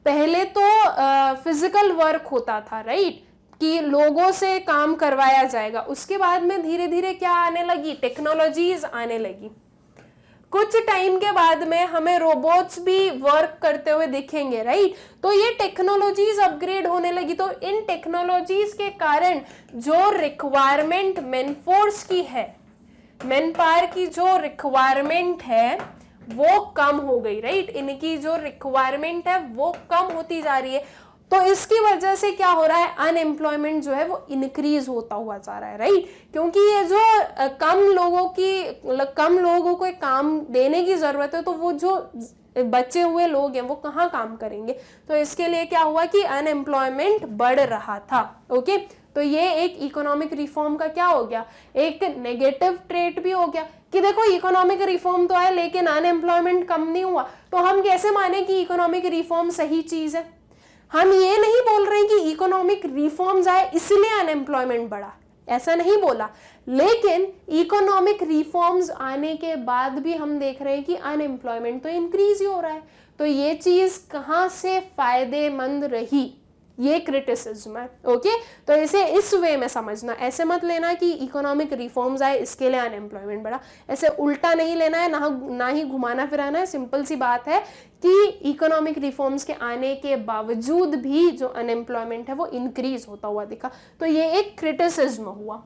पहले तो फिजिकल वर्क होता था, राइट, कि लोगों से काम करवाया जाएगा। उसके बाद में धीरे धीरे क्या आने लगी, टेक्नोलॉजीज आने लगी। कुछ टाइम के बाद में हमें रोबोट्स भी वर्क करते हुए दिखेंगे, राइट। तो ये टेक्नोलॉजीज अपग्रेड होने लगी। तो इन टेक्नोलॉजीज के कारण जो रिक्वायरमेंट मैनफोर्स की है, मैन पावर की जो रिक्वायरमेंट है वो कम हो गई, राइट। इनकी जो रिक्वायरमेंट है वो कम होती जा रही है। तो इसकी वजह से क्या हो रहा है, अनएम्प्लॉयमेंट जो है वो इंक्रीज होता हुआ जा रहा है, राइट। क्योंकि ये जो कम लोगों को काम देने की जरूरत है, तो वो जो बचे हुए लोग हैं वो कहाँ काम करेंगे। तो इसके लिए क्या हुआ कि अनएम्प्लॉयमेंट बढ़ रहा था, ओके। तो ये एक इकोनॉमिक रिफॉर्म का क्या हो गया, एक नेगेटिव ट्रेट भी हो गया कि देखो इकोनॉमिक रिफॉर्म तो है लेकिन अनएम्प्लॉयमेंट कम नहीं हुआ, तो हम कैसे माने कि इकोनॉमिक रिफॉर्म सही चीज है? हम ये नहीं बोल रहे कि इकोनॉमिक रिफॉर्म्स आए इसलिए अनएम्प्लॉयमेंट बढ़ा, ऐसा नहीं बोला, लेकिन इकोनॉमिक रिफॉर्म्स आने के बाद भी हम देख रहे हैं कि अनएम्प्लॉयमेंट तो इंक्रीज ही हो रहा है। तो ये चीज कहां से फायदेमंद रही, ये क्रिटिसिज्म है। ओके, तो इसे इस वे में समझना, ऐसे मत लेना कि इकोनॉमिक रिफॉर्म्स आए इसके लिए अनएम्प्लॉयमेंट बढ़ा, ऐसे उल्टा नहीं लेना है, ना ही घुमाना फिराना है। सिंपल सी बात है कि इकोनॉमिक रिफॉर्म्स के आने के बावजूद भी जो अनएम्प्लॉयमेंट है वो इंक्रीज होता हुआ दिखा, तो ये एक क्रिटिसिज्म हुआ।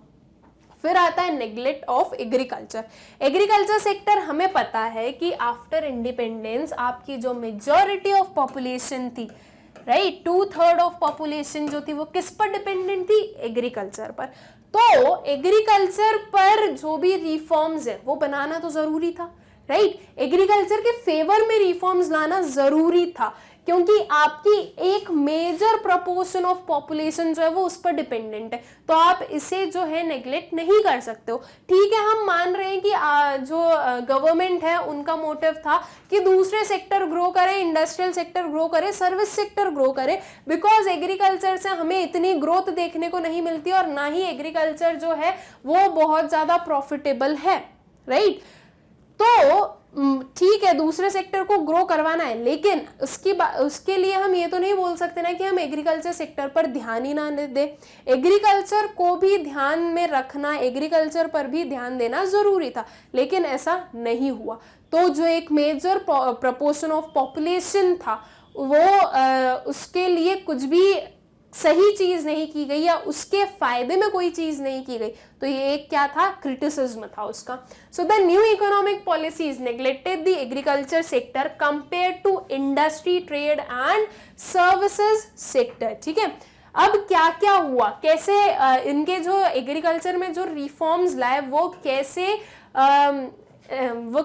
फिर आता है neglect of agriculture. Agriculture sector हमें पता है कि आफ्टर इंडिपेंडेंस आपकी जो मेजॉरिटी ऑफ पॉपुलेशन थी, राइट, 2/3 ऑफ पॉपुलेशन जो थी वो किस पर डिपेंडेंट थी? एग्रीकल्चर पर। तो एग्रीकल्चर पर जो भी रिफॉर्म्स है वो बनाना तो जरूरी था, राइट, एग्रीकल्चर के फेवर में रिफॉर्म्स लाना जरूरी था, क्योंकि आपकी एक मेजर प्रपोर्शन ऑफ पॉपुलेशन जो है वो उस पर डिपेंडेंट है, तो आप इसे जो है नेग्लेक्ट नहीं कर सकते हो। ठीक है, हम मान रहे हैं कि जो गवर्नमेंट है उनका मोटिव था कि दूसरे सेक्टर ग्रो करे, इंडस्ट्रियल सेक्टर ग्रो करे, सर्विस सेक्टर ग्रो करे, बिकॉज एग्रीकल्चर से हमें इतनी ग्रोथ देखने को नहीं मिलती और ना ही एग्रीकल्चर जो है वो बहुत ज्यादा प्रॉफिटेबल है, राइट। तो ठीक है, दूसरे सेक्टर को ग्रो करवाना है, लेकिन उसके लिए हम ये तो नहीं बोल सकते ना कि हम एग्रीकल्चर सेक्टर पर ध्यान ही ना दे। एग्रीकल्चर को भी ध्यान में रखना, एग्रीकल्चर पर भी ध्यान देना जरूरी था, लेकिन ऐसा नहीं हुआ। तो जो एक मेजर प्रपोर्शन ऑफ पॉपुलेशन था वो उसके लिए कुछ भी सही चीज नहीं की गई या उसके फायदे में कोई चीज नहीं की गई, तो ये एक क्या था? क्रिटिसिज्म था उसका। So the new economic policies neglected the agriculture sector compare to industry, trade and services sector. ठीक है, अब क्या क्या हुआ, कैसे इनके जो एग्रीकल्चर में जो रिफॉर्म्स लाए वो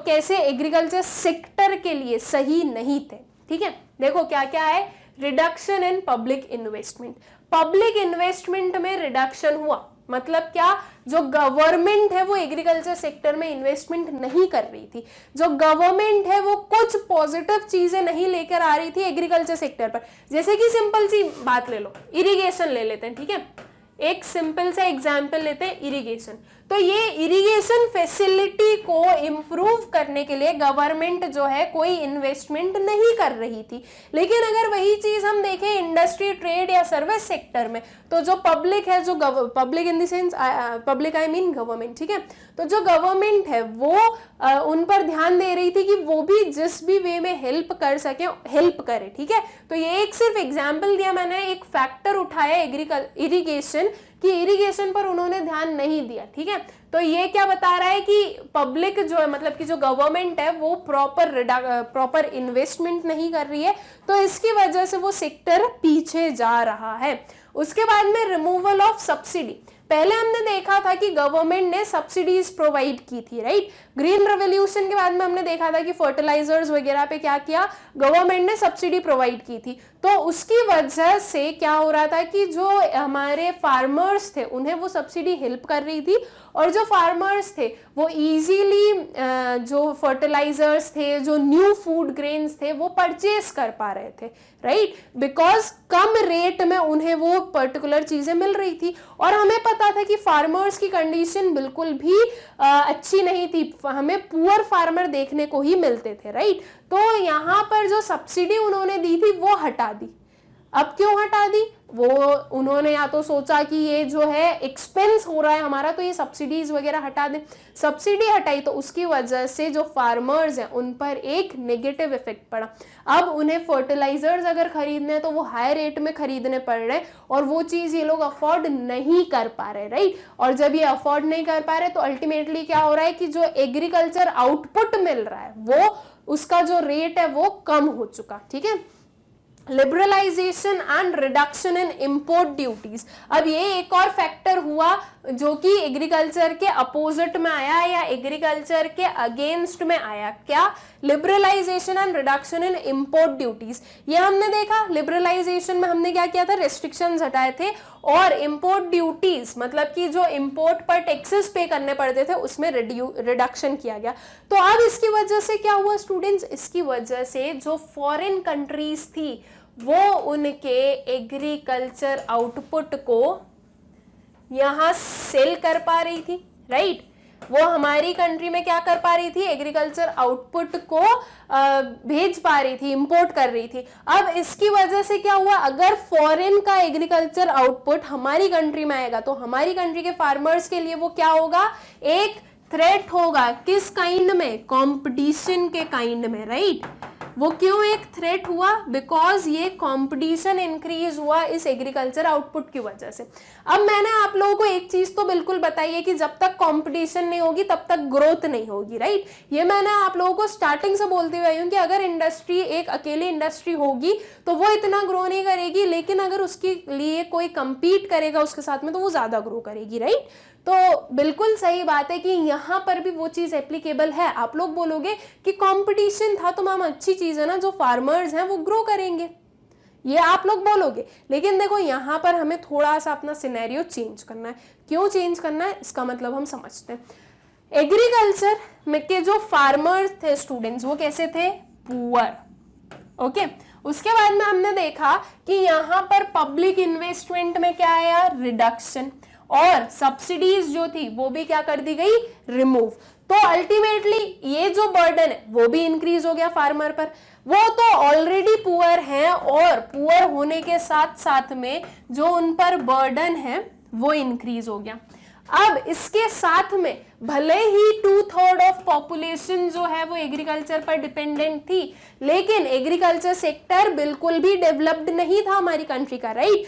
कैसे एग्रीकल्चर सेक्टर के लिए सही नहीं थे। ठीक है, देखो क्या क्या है। Reduction in public investment, public investment में रिडक्शन हुआ, मतलब क्या? जो गवर्नमेंट है वो एग्रीकल्चर सेक्टर में इन्वेस्टमेंट नहीं कर रही थी, जो गवर्नमेंट है वो कुछ पॉजिटिव चीजें नहीं लेकर आ रही थी एग्रीकल्चर सेक्टर पर। जैसे कि सिंपल सी बात ले लो, इरिगेशन ले लेते हैं, ठीक है, एक सिंपल सा एग्जाम्पल लेते हैं, इरिगेशन। तो ये इरिगेशन फैसिलिटी को इम्प्रूव करने के लिए गवर्नमेंट जो है कोई इन्वेस्टमेंट नहीं कर रही थी, लेकिन अगर वही चीज हम देखें इंडस्ट्री, ट्रेड या सर्विस सेक्टर में, तो जो पब्लिक है, जो public in the sense public I mean government, ठीक है, तो जो गवर्नमेंट है वो उन पर ध्यान दे रही थी कि वो भी जिस भी वे में हेल्प कर सके हेल्प करे। ठीक है, तो ये एक सिर्फ एग्जाम्पल दिया मैंने, एक फैक्टर उठाया इरिगेशन कि इरिगेशन पर उन्होंने ध्यान नहीं दिया। ठीक है, तो ये क्या बता रहा है कि पब्लिक जो है, मतलब कि जो गवर्नमेंट है वो प्रॉपर इन्वेस्टमेंट नहीं कर रही है, तो इसकी वजह से वो सेक्टर पीछे जा रहा है। उसके बाद में रिमूवल ऑफ सब्सिडी, पहले हमने देखा था कि गवर्नमेंट ने सब्सिडीज प्रोवाइड की थी, राइट। ग्रीन रेवोल्यूशन के बाद में हमने देखा था कि फर्टिलाइजर्स वगैरह पे क्या किया, गवर्नमेंट ने सब्सिडी प्रोवाइड की थी, तो उसकी वजह से क्या हो रहा था कि जो हमारे फार्मर्स थे उन्हें वो सब्सिडी हेल्प कर रही थी, और जो फार्मर्स थे वो इजीली जो फर्टिलाइजर्स थे, जो न्यू फूड ग्रेन्स थे वो परचेस कर पा रहे थे, राइट, बिकॉज कम रेट में उन्हें वो पर्टिकुलर चीजें मिल रही थी। और हमें पता था कि फार्मर्स की कंडीशन बिल्कुल भी अच्छी नहीं थी, हमें पुअर फार्मर देखने को ही मिलते थे, राइट। तो यहाँ पर जो सब्सिडी उन्होंने दी थी वो हटा दी। अब क्यों हटा दी? वो उन्होंने या तो सोचा कि ये जो है एक्सपेंस हो रहा है हमारा, तो ये सब्सिडीज वगैरह हटा दें। सब्सिडी हटाई तो उसकी वजह से जो फार्मर्स हैं उन पर एक नेगेटिव इफेक्ट पड़ा। अब उन्हें फर्टिलाइजर्स अगर खरीदने हैं तो वो हाई रेट में खरीदने पड़ रहे हैं, और वो चीज ये लोग अफोर्ड नहीं कर पा रहे, राइट। और जब ये अफोर्ड नहीं कर पा रहे तो अल्टीमेटली क्या हो रहा है कि जो एग्रीकल्चर आउटपुट मिल रहा है वो उसका जो रेट है वो कम हो चुका। ठीक है, liberalisation and reduction in import duties, अब ये एक और फैक्टर हुआ जो कि एग्रीकल्चर के अपोजिट में आया या एग्रीकल्चर के अगेंस्ट में आया। क्या? Liberalisation and reduction in import duties. ये हमने देखा, लिबरलाइजेशन में हमने क्या किया था, रेस्ट्रिक्शंस हटाए थे, और इंपोर्ट ड्यूटीज मतलब कि जो इंपोर्ट पर टैक्सेस पे करने पड़ते थे उसमें रिडक्शन किया गया। तो अब इसकी वजह से क्या हुआ स्टूडेंट्स, इसकी वजह से जो फॉरेन कंट्रीज थी वो उनके एग्रीकल्चर आउटपुट को यहां सेल कर पा रही थी, राइट। वो हमारी कंट्री में क्या कर पा रही थी, एग्रीकल्चर आउटपुट को भेज पा रही थी, इंपोर्ट कर रही थी। अब इसकी वजह से क्या हुआ, अगर फॉरेन का एग्रीकल्चर आउटपुट हमारी कंट्री में आएगा तो हमारी कंट्री के फार्मर्स के लिए वो क्या होगा, एक थ्रेट होगा। किस काइंड में, कंपटीशन के काइंड में, राइट। वो क्यों एक थ्रेट हुआ, बिकॉज ये कंपटीशन इंक्रीज हुआ इस एग्रीकल्चर आउटपुट की वजह से। अब मैंने आप लोगों को एक चीज तो बिल्कुल बताई है कि जब तक कंपटीशन नहीं होगी तब तक ग्रोथ नहीं होगी, राइट। ये मैंने आप लोगों को स्टार्टिंग से बोलते हुए आई हूं कि अगर इंडस्ट्री एक अकेली इंडस्ट्री होगी तो वो इतना ग्रो नहीं करेगी, लेकिन अगर उसके लिए कोई कंपीट करेगा उसके साथ में तो वो ज्यादा ग्रो करेगी, राइट। तो बिल्कुल सही बात है कि यहाँ पर भी वो चीज एप्लीकेबल है। आप लोग बोलोगे कि कंपटीशन था तो मैम अच्छी चीज है ना, जो फार्मर्स हैं वो ग्रो करेंगे, ये आप लोग बोलोगे। लेकिन देखो यहाँ पर हमें थोड़ा सा अपना सिनेरियो चेंज करना है। क्यों चेंज करना है, इसका मतलब हम समझते हैं। एग्रीकल्चर में के जो फार्मर्स थे स्टूडेंट्स, वो कैसे थे, पुअर, ओके। उसके बाद में हमने देखा कि यहाँ पर पब्लिक इन्वेस्टमेंट में क्या आया, रिडक्शन, और सब्सिडीज जो थी वो भी क्या कर दी गई, रिमूव। तो अल्टीमेटली ये जो बर्डन है वो भी इंक्रीज हो गया फार्मर पर। वो तो ऑलरेडी पुअर हैं और पुअर होने के साथ साथ में जो उन पर बर्डन है वो इंक्रीज हो गया। अब इसके साथ में भले ही 2/3 ऑफ पॉपुलेशन जो है वो एग्रीकल्चर पर डिपेंडेंट थी, लेकिन एग्रीकल्चर सेक्टर बिल्कुल भी डेवलप्ड नहीं था हमारी कंट्री का, राइट।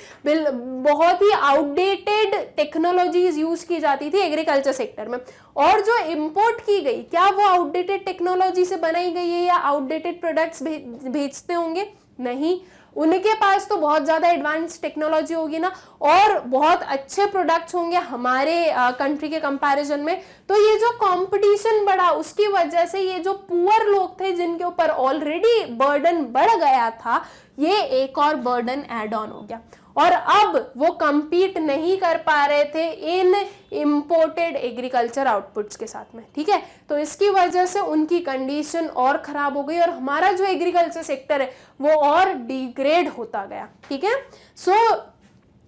बहुत ही आउटडेटेड टेक्नोलॉजीज यूज की जाती थी एग्रीकल्चर सेक्टर में, और जो इंपोर्ट की गई क्या वो आउटडेटेड टेक्नोलॉजी से बनाई गई है या आउटडेटेड प्रोडक्ट्स भेजते होंगे, नहीं। उनके पास तो बहुत ज्यादा एडवांस टेक्नोलॉजी होगी ना, और बहुत अच्छे प्रोडक्ट्स होंगे हमारे कंट्री के कंपैरिजन में। तो ये जो कंपटीशन बढ़ा उसकी वजह से ये जो पुअर लोग थे जिनके ऊपर ऑलरेडी बर्डन बढ़ गया था, ये एक और बर्डन ऐड ऑन हो गया, और अब वो compete नहीं कर पा रहे थे इन इंपोर्टेड एग्रीकल्चर आउटपुट्स के साथ में, ठीक है। तो इसकी वजह से उनकी कंडीशन और खराब हो गई और हमारा जो एग्रीकल्चर सेक्टर है वो और डिग्रेड होता गया, ठीक है। सो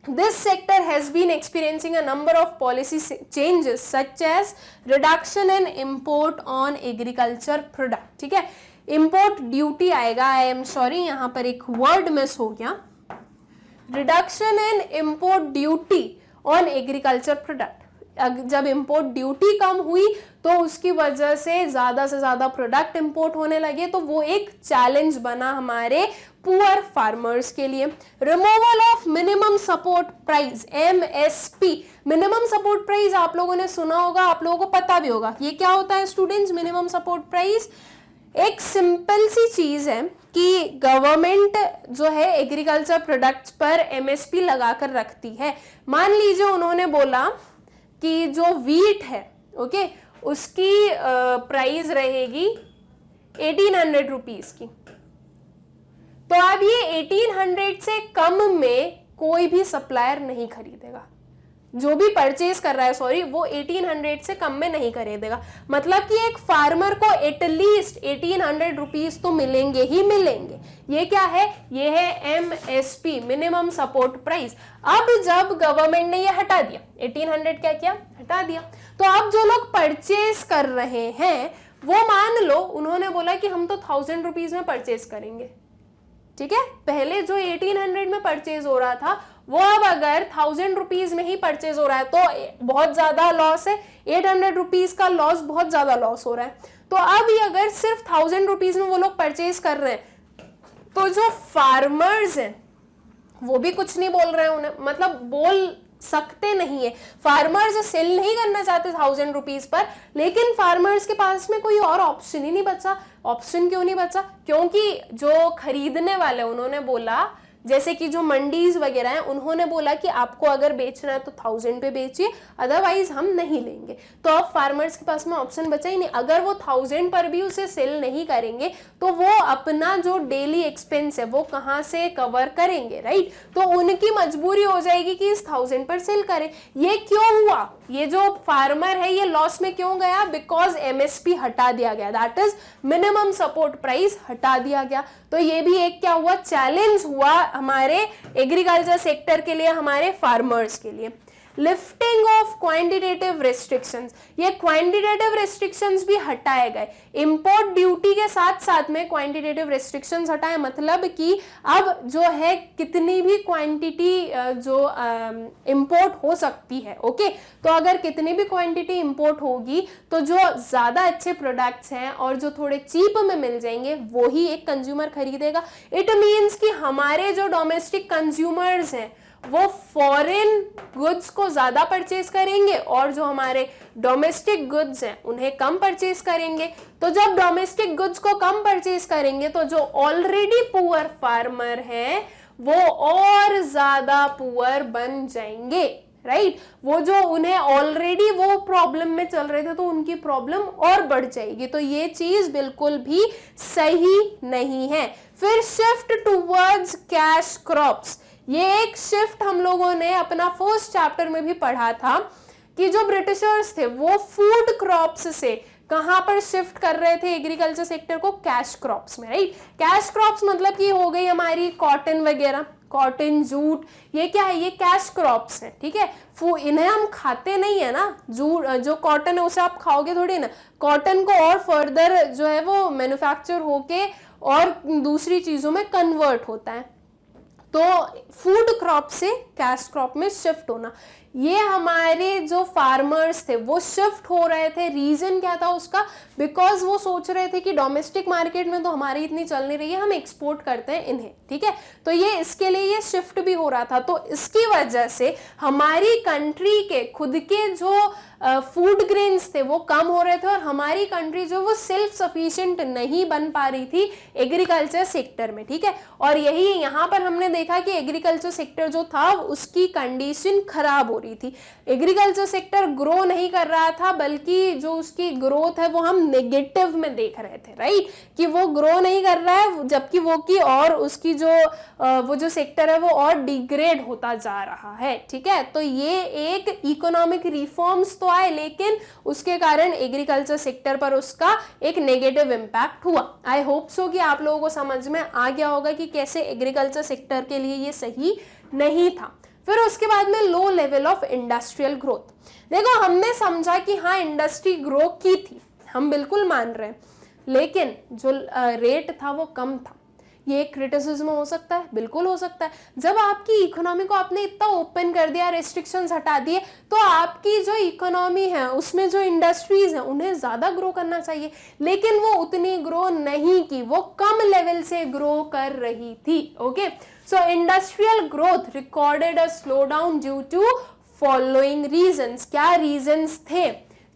this sector has been experiencing a number of policy changes such as reduction in import on agriculture product, ठीक है। import duty आएगा, I am sorry यहाँ पर एक word miss हो गया, reduction in import duty on agriculture product. जब import duty कम हुई तो उसकी वजह से ज्यादा प्रोडक्ट इंपोर्ट होने लगे, तो वो एक चैलेंज बना हमारे पुअर फार्मर्स के लिए। Removal of minimum support price, MSP। Minimum support price आप लोगों ने सुना होगा, आप लोगों को पता भी होगा ये क्या होता है स्टूडेंट्स। मिनिमम सपोर्ट प्राइस एक सिंपल सी चीज है कि गवर्नमेंट जो है एग्रीकल्चर प्रोडक्ट्स पर MSP लगाकर रखती है। मान लीजिए उन्होंने बोला कि जो वीट है, ओके, उसकी प्राइस रहेगी 1800 रुपीज की, तो अब ये 1800 से कम में कोई भी सप्लायर नहीं खरीदेगा। जो भी परचेज कर रहा है, सॉरी, वो 1800 से कम में नहीं खरीदेगा। मतलब कि एक फार्मर को एटलीस्ट 1800 रुपीज तो मिलेंगे ही मिलेंगे। ये क्या है, ये है MSP, मिनिमम सपोर्ट प्राइस। अब जब गवर्नमेंट ने ये हटा दिया, 1800 क्या किया, हटा दिया, तो अब जो लोग परचेज कर रहे हैं वो मान लो उन्होंने बोला कि हम तो 1000 रुपीज में परचेज करेंगे, ठीक है। पहले जो 1800 में परचेज हो रहा था वो अब अगर 1000 रुपीज में ही परचेज हो रहा है तो बहुत ज्यादा लॉस है। 800 रुपीज का लॉस, बहुत ज्यादा लॉस हो रहा है। तो अब ये अगर सिर्फ 1000 रुपीज में वो लोग परचेज कर रहे हैं तो जो फार्मर्स हैं वो भी कुछ नहीं बोल रहे हैं, उन्हें मतलब बोल सकते नहीं है। फार्मर्स सेल नहीं करना चाहते 1000 रुपीज पर, लेकिन फार्मर्स के पास में कोई और ऑप्शन ही नहीं बचा। ऑप्शन क्यों नहीं बचा, क्योंकि जो खरीदने वाले उन्होंने बोला जैसे कि जो मंडीज वगैरह हैं उन्होंने बोला कि आपको अगर बेचना है तो 1000 पे बेचिए, अदरवाइज हम नहीं लेंगे। तो अब फार्मर्स के पास में ऑप्शन बचा ही नहीं। अगर वो 1000 पर भी उसे सेल नहीं करेंगे तो वो अपना जो डेली एक्सपेंस है वो कहाँ से कवर करेंगे, राइट। तो उनकी मजबूरी हो जाएगी कि इस 1000 पर सेल करें। ये क्यों हुआ, ये जो फार्मर है ये लॉस में क्यों गया, बिकॉज एमएसपी हटा दिया गया, that is minimum support price हटा दिया गया। तो ये भी एक क्या हुआ, चैलेंज हुआ हमारे एग्रीकल्चर सेक्टर के लिए, हमारे फार्मर्स के लिए। लिफ्टिंग ऑफ क्वांटिटेटिव रेस्ट्रिक्शंस, ये क्वांटिटेटिव रेस्ट्रिक्शंस भी हटाए गए। इंपोर्ट ड्यूटी के साथ साथ में क्वांटिटेटिव रेस्ट्रिक्शंस हटाए, मतलब कि अब जो है कितनी भी क्वांटिटी जो इंपोर्ट हो सकती है, ओके। तो अगर कितनी भी क्वांटिटी इंपोर्ट होगी तो जो ज्यादा अच्छे प्रोडक्ट्स हैं और जो थोड़े चीप में मिल जाएंगे वो ही एक कंज्यूमर खरीदेगा। इट मीन्स कि हमारे जो डोमेस्टिक कंज्यूमर्स हैं वो फॉरेन गुड्स को ज्यादा परचेज करेंगे और जो हमारे डोमेस्टिक गुड्स हैं उन्हें कम परचेज करेंगे। तो जब डोमेस्टिक गुड्स को कम परचेज करेंगे तो जो ऑलरेडी पुअर फार्मर हैं वो और ज्यादा पुअर बन जाएंगे, राइट। वो जो उन्हें ऑलरेडी वो प्रॉब्लम में चल रहे थे तो उनकी प्रॉब्लम और बढ़ जाएगी। तो ये चीज बिल्कुल भी सही नहीं है। फिर शिफ्ट टूवर्ड्स कैश क्रॉप्स, ये एक शिफ्ट हम लोगों ने अपना फर्स्ट चैप्टर में भी पढ़ा था कि जो ब्रिटिशर्स थे वो फूड क्रॉप्स से कहां पर शिफ्ट कर रहे थे एग्रीकल्चर सेक्टर को, कैश क्रॉप्स में, राइट। कैश क्रॉप्स मतलब कि हो गई हमारी कॉटन वगैरह, कॉटन, जूट, ये क्या है, ये कैश क्रॉप्स है, ठीक है। इन्हें हम खाते नहीं है ना, जूट जो कॉटन है उसे आप खाओगे थोड़ी ना, कॉटन को और फर्दर जो है वो मैन्युफैक्चर होके और दूसरी चीजों में कन्वर्ट होता है। तो फूड क्रॉप से कैश क्रॉप में शिफ्ट होना, ये हमारे जो फार्मर्स थे वो शिफ्ट हो रहे थे। रीजन क्या था उसका, बिकॉज वो सोच रहे थे कि डोमेस्टिक मार्केट में तो हमारी इतनी चल नहीं रही है, हम एक्सपोर्ट करते हैं इन्हें, ठीक है। तो ये इसके लिए ये शिफ्ट भी हो रहा था। तो इसकी वजह से हमारी कंट्री के खुद के जो फूड ग्रेन्स थे वो कम हो रहे थे और हमारी कंट्री जो वो सेल्फ सफिशिएंट नहीं बन पा रही थी एग्रीकल्चर सेक्टर में, ठीक है। और यही यहाँ पर हमने देखा कि एग्रीकल्चर सेक्टर जो था उसकी कंडीशन खराब हो रही थी। एग्रीकल्चर सेक्टर ग्रो नहीं कर रहा था, बल्कि जो उसकी ग्रोथ है वो हम नेगेटिव में देख रहे थे, राइट, कि वो ग्रो नहीं कर रहा है, जबकि वो की और उसकी जो वो जो सेक्टर है वो और डिग्रेड होता जा रहा है, ठीक है। तो ये एक इकोनॉमिक रिफॉर्म्स तो आए, लेकिन उसके कारण एग्रीकल्चर सेक्टर पर उसका एक नेगेटिव इम्पैक्ट हुआ। आई होप सो कि आप लोगों को समझ में आ गया होगा कि कैसे एग्रीकल्चर सेक्टर के लिए ये सही नहीं था। फिर उसके बाद में low level of industrial growth. देखो, हमने समझा कि हाँ इंडस्ट्री ग्रो की थी, हम बिल्कुल मान रहे हैं, लेकिन जो रेट था वो कम था। ये एक क्रिटिसिज्म हो सकता है, बिल्कुल हो सकता है। जब आपकी इकोनॉमी को आपने इतना ओपन कर दिया, रेस्ट्रिक्शंस हटा दिए, तो आपकी जो इकोनॉमी है उसमें जो इंडस्ट्रीज हैं उन्हें ज्यादा ग्रो करना चाहिए, लेकिन वो उतनी ग्रो नहीं की, वो कम लेवल से ग्रो कर रही थी, okay. So industrial growth recorded a slow down due to following reasons. क्या रीजंस थे?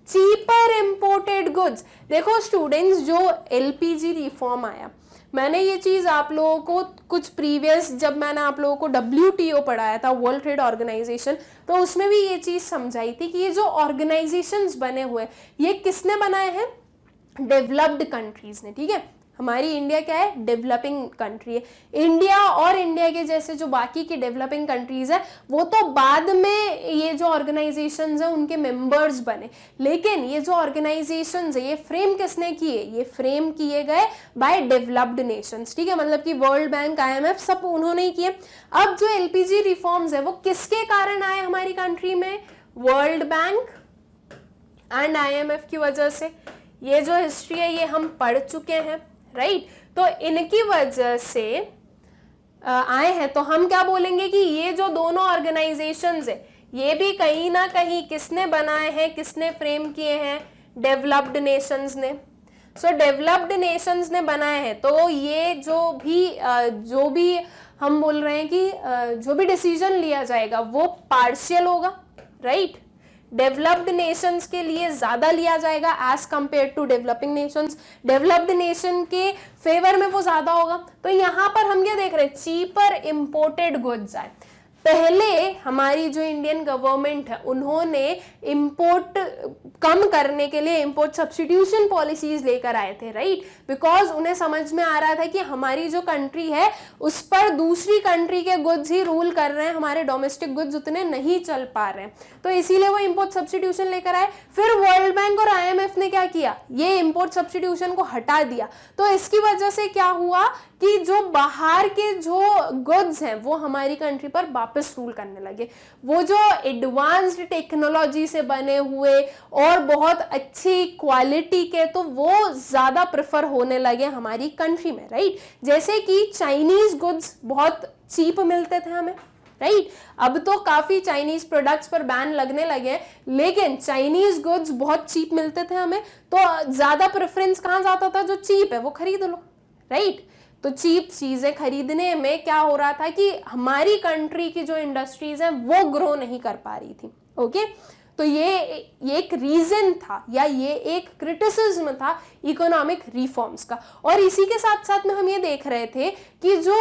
Cheaper imported goods. देखो स्टूडेंट्स, जो एलपीजी रिफॉर्म आया, मैंने ये चीज आप लोगों को कुछ प्रीवियस, जब मैंने आप लोगों को WTO पढ़ाया था, वर्ल्ड ट्रेड ऑर्गेनाइजेशन, तो उसमें भी ये चीज समझाई थी कि ये जो ऑर्गेनाइजेशंस बने हुए ये किसने बनाए हैं? डेवलप्ड कंट्रीज ने, ठीक है। हमारी इंडिया क्या है? डेवलपिंग कंट्री है। इंडिया और इंडिया के जैसे जो बाकी की डेवलपिंग कंट्रीज है वो तो बाद में ये जो ऑर्गेनाइजेशंस है उनके मेंबर्स बने, लेकिन ये जो ऑर्गेनाइजेशंस है ये फ्रेम किसने किए? ये फ्रेम किए गए बाय डेवलप्ड नेशंस, ठीक है। मतलब कि वर्ल्ड बैंक, IMF सब उन्होंने ही किए। अब जो LPG रिफॉर्म्स है वो किसके कारण आए हमारी कंट्री में? वर्ल्ड बैंक एंड IMF की वजह से। ये जो हिस्ट्री है ये हम पढ़ चुके हैं, राइट। तो इनकी वजह से आए हैं। तो हम क्या बोलेंगे कि ये जो दोनों ऑर्गेनाइजेशंस है ये भी कहीं ना कहीं किसने बनाए हैं, किसने फ्रेम किए हैं? डेवलप्ड नेशंस ने। सो डेवलप्ड नेशंस ने बनाए हैं। तो ये जो भी हम बोल रहे हैं कि जो भी डिसीजन लिया जाएगा वो पार्शियल होगा, राइट। डेवलप्ड नेशंस के लिए ज्यादा लिया जाएगा as compare to developing nations, developed nation के फेवर में वो ज्यादा होगा। तो यहाँ पर हम क्या देख रहे हैं, चीपर इंपोर्टेड गुड्स आए। पहले हमारी जो इंडियन गवर्नमेंट है उन्होंने इंपोर्ट कम करने के लिए इंपोर्ट सब्स्टिट्यूशन पॉलिसीज लेकर आए थे, राइट, बिकॉज उन्हें समझ में आ रहा था कि हमारी जो कंट्री है उस पर दूसरी कंट्री के गुड्स ही रूल कर रहे हैं, हमारे डोमेस्टिक गुड्स उतने नहीं चल पा रहे हैं, तो इसीलिए वो इंपोर्ट सब्स्टिट्यूशन लेकर आए। फिर वर्ल्ड बैंक और IMF ने क्या किया, ये इंपोर्ट सब्स्टिट्यूशन को हटा दिया। तो इसकी वजह से क्या हुआ कि जो बाहर के जो गुड्स हैं वो हमारी कंट्री पर वापस रूल करने लगे। वो जो एडवांस्ड टेक्नोलॉजी से बने हुए और बहुत अच्छी क्वालिटी के, तो वो ज्यादा प्रेफर होने लगे हमारी कंट्री में, राइट। जैसे कि चाइनीज गुड्स बहुत चीप मिलते थे हमें, राइट। अब तो काफी चाइनीज प्रोडक्ट्स पर बैन लगने लगे, लेकिन चाइनीज गुड्स बहुत चीप मिलते थे हमें, तो ज्यादा प्रेफरेंस कहाँ जाता था, जो चीप है वो खरीद लो, राइट। तो चीप चीजें खरीदने में क्या हो रहा था कि हमारी कंट्री की जो इंडस्ट्रीज हैं वो ग्रो नहीं कर पा रही थी, ओके। तो ये एक रीजन था या ये एक क्रिटिसिज्म था इकोनॉमिक रिफॉर्म्स का। और इसी के साथ साथ में हम ये देख रहे थे कि जो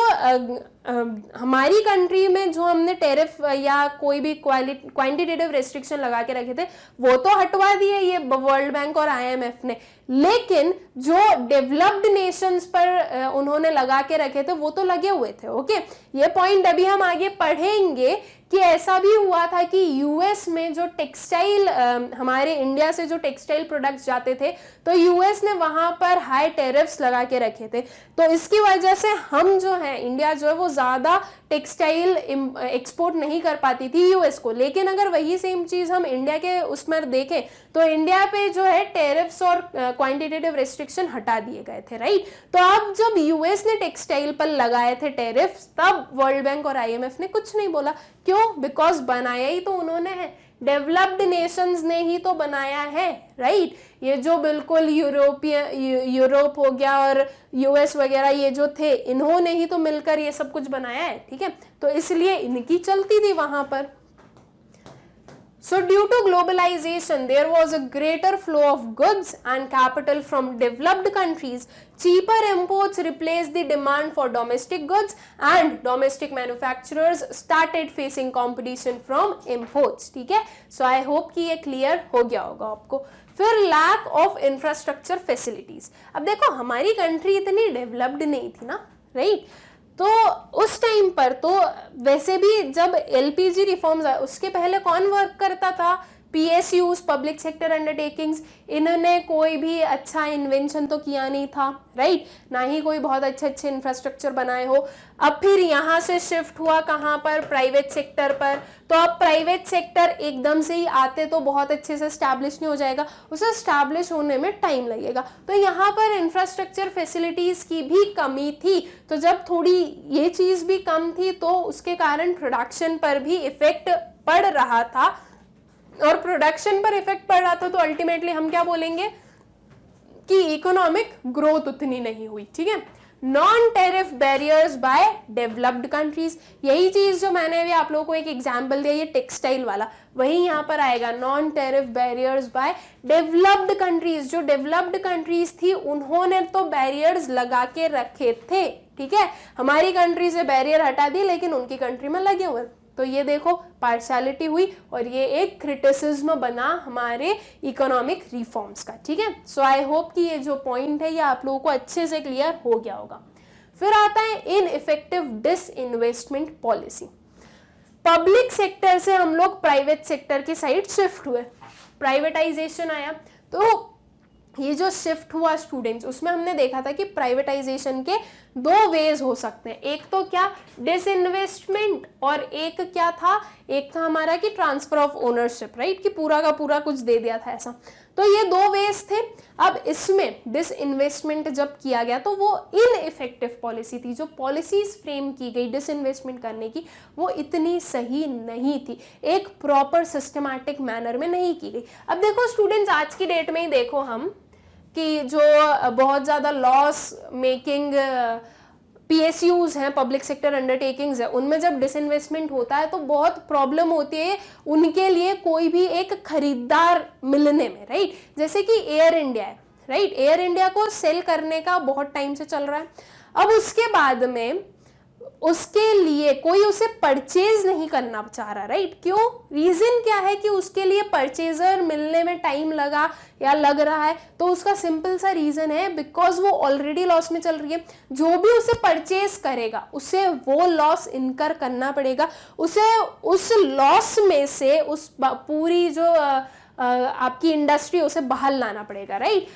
हमारी कंट्री में जो हमने टेरिफ या कोई भी क्वांटिटेटिव रेस्ट्रिक्शन लगा के रखे थे वो तो हटवा दिए ये वर्ल्ड बैंक और IMF ने, लेकिन जो डेवलप्ड नेशंस पर उन्होंने लगा के रखे थे वो तो लगे हुए थे, ओके। ये पॉइंट अभी हम आगे पढ़ेंगे कि ऐसा भी हुआ था कि US में जो टेक्सटाइल हमारे इंडिया से जो टेक्सटाइल प्रोडक्ट्स जाते थे तो US ने वहां पर हाई टेरिफ्स लगा के रखे थे। तो इसकी वजह से हम जो है इंडिया जो है वो ज्यादा टेक्सटाइल एक्सपोर्ट नहीं कर पाती थी US को। लेकिन अगर वही सेम चीज हम इंडिया के उसमें देखें तो इंडिया पे जो है टेरिफ्स और क्वांटिटेटिव रेस्ट्रिक्शन हटा दिए गए थे, राइट। तो अब जब US ने टेक्सटाइल पर लगाए थे टेरिफ्स तब वर्ल्ड बैंक और IMF ने कुछ नहीं बोला। क्यों? बिकॉज बनाया ही तो उन्होंने है, डेवलप्ड नेशंस ने ही तो बनाया है, राइट। ये जो बिल्कुल यूरोप हो गया और US वगैरह ये जो थे इन्होंने ही तो मिलकर ये सब कुछ बनाया है, ठीक है। तो इसलिए इनकी चलती थी वहां पर। So due to globalization, there was a greater flow of goods and capital from developed countries. Cheaper imports replaced the demand for domestic goods and domestic manufacturers started facing competition from imports. ठीक है, so I hope कि ये clear हो गया होगा आपको। फिर lack of infrastructure facilities. अब देखो हमारी कंट्री इतनी डेवलप्ड नहीं थी ना, राइट। तो उस टाइम पर तो वैसे भी जब LPG रिफॉर्म्स आए उसके पहले कौन वर्क करता था, PSUs, पब्लिक सेक्टर अंडरटेकिंग्स। इन्होंने कोई भी अच्छा इन्वेंशन तो किया नहीं था, राइट, ना ही कोई बहुत अच्छे इंफ्रास्ट्रक्चर बनाए हो। अब फिर यहाँ से शिफ्ट हुआ कहाँ पर, प्राइवेट सेक्टर पर। तो अब प्राइवेट सेक्टर एकदम से ही आते तो बहुत अच्छे से स्टैब्लिश नहीं हो जाएगा, उसे स्टैब्लिश होने में टाइम लगेगा। तो यहाँ पर इंफ्रास्ट्रक्चर फैसिलिटीज की भी कमी थी। तो जब थोड़ी ये चीज भी कम थी तो उसके कारण प्रोडक्शन पर भी इफेक्ट पड़ रहा था, और प्रोडक्शन पर इफेक्ट पड़ रहा था तो अल्टीमेटली हम क्या बोलेंगे कि इकोनॉमिक ग्रोथ उतनी नहीं हुई, ठीक है। Non tariff barriers by developed countries, यही चीज जो मैंने अभी आप लोगों को एक एग्जांपल दिया ये टेक्सटाइल वाला, वही यहाँ पर आएगा। Non tariff barriers by developed countries, जो डेवलप्ड कंट्रीज थी उन्होंने तो बैरियर्स लगा के रखे थे, ठीक है। हमारी कंट्री से बैरियर हटा दी लेकिन उनकी कंट्री में लगे हुए। तो ये देखो पार्शियलिटी हुई और ये एक क्रिटिसिज्म बना हमारे इकोनॉमिक रिफॉर्म्स का, ठीक है। सो आई होप कि ये जो पॉइंट है ये आप लोगों को अच्छे से क्लियर हो गया होगा। फिर आता है ineffective disinvestment policy. Public sector से हम लोग प्राइवेट सेक्टर की साइड शिफ्ट हुए, प्राइवेटाइजेशन आया। तो ये जो शिफ्ट हुआ स्टूडेंट्स, उसमें हमने देखा था कि प्राइवेटाइजेशन के दो वेज हो सकते हैं। एक तो क्या, डिसइन्वेस्टमेंट, और एक क्या था, एक था हमारा कि ट्रांसफर ऑफ ओनरशिप, राइट, कि पूरा का पूरा कुछ दे दिया था ऐसा। तो ये दो वेज थे। अब इसमें डिसइन्वेस्टमेंट जब किया गया तो वो इनइफेक्टिव पॉलिसी थी। जो पॉलिसीज फ्रेम की गई डिसइन्वेस्टमेंट करने की वो इतनी सही नहीं थी, एक प्रॉपर सिस्टमैटिक मैनर में नहीं की गई। अब देखो स्टूडेंट्स, आज की डेट में ही देखो हम कि जो बहुत ज़्यादा लॉस मेकिंग PSUs हैं, पब्लिक सेक्टर अंडरटेकिंग्स है, उनमें जब डिसइन्वेस्टमेंट होता है तो बहुत प्रॉब्लम होती है उनके लिए कोई भी एक खरीदार मिलने में, राइट। जैसे कि एयर इंडिया है, राइट, एयर इंडिया को सेल करने का बहुत टाइम से चल रहा है, अब उसके बाद में उसके लिए कोई उसे परचेज नहीं करना चाह रहा, राइट। क्यों? रीजन क्या है कि उसके लिए परचेजर मिलने में टाइम लगा या लग रहा है? तो उसका सिंपल सा रीजन है, बिकॉज वो ऑलरेडी लॉस में चल रही है। जो भी उसे परचेज करेगा उसे वो लॉस इनकर करना पड़ेगा, उसे उस लॉस में से उस पूरी जो आपकी इंडस्ट्री उसे बाहर लाना पड़ेगा, राइट।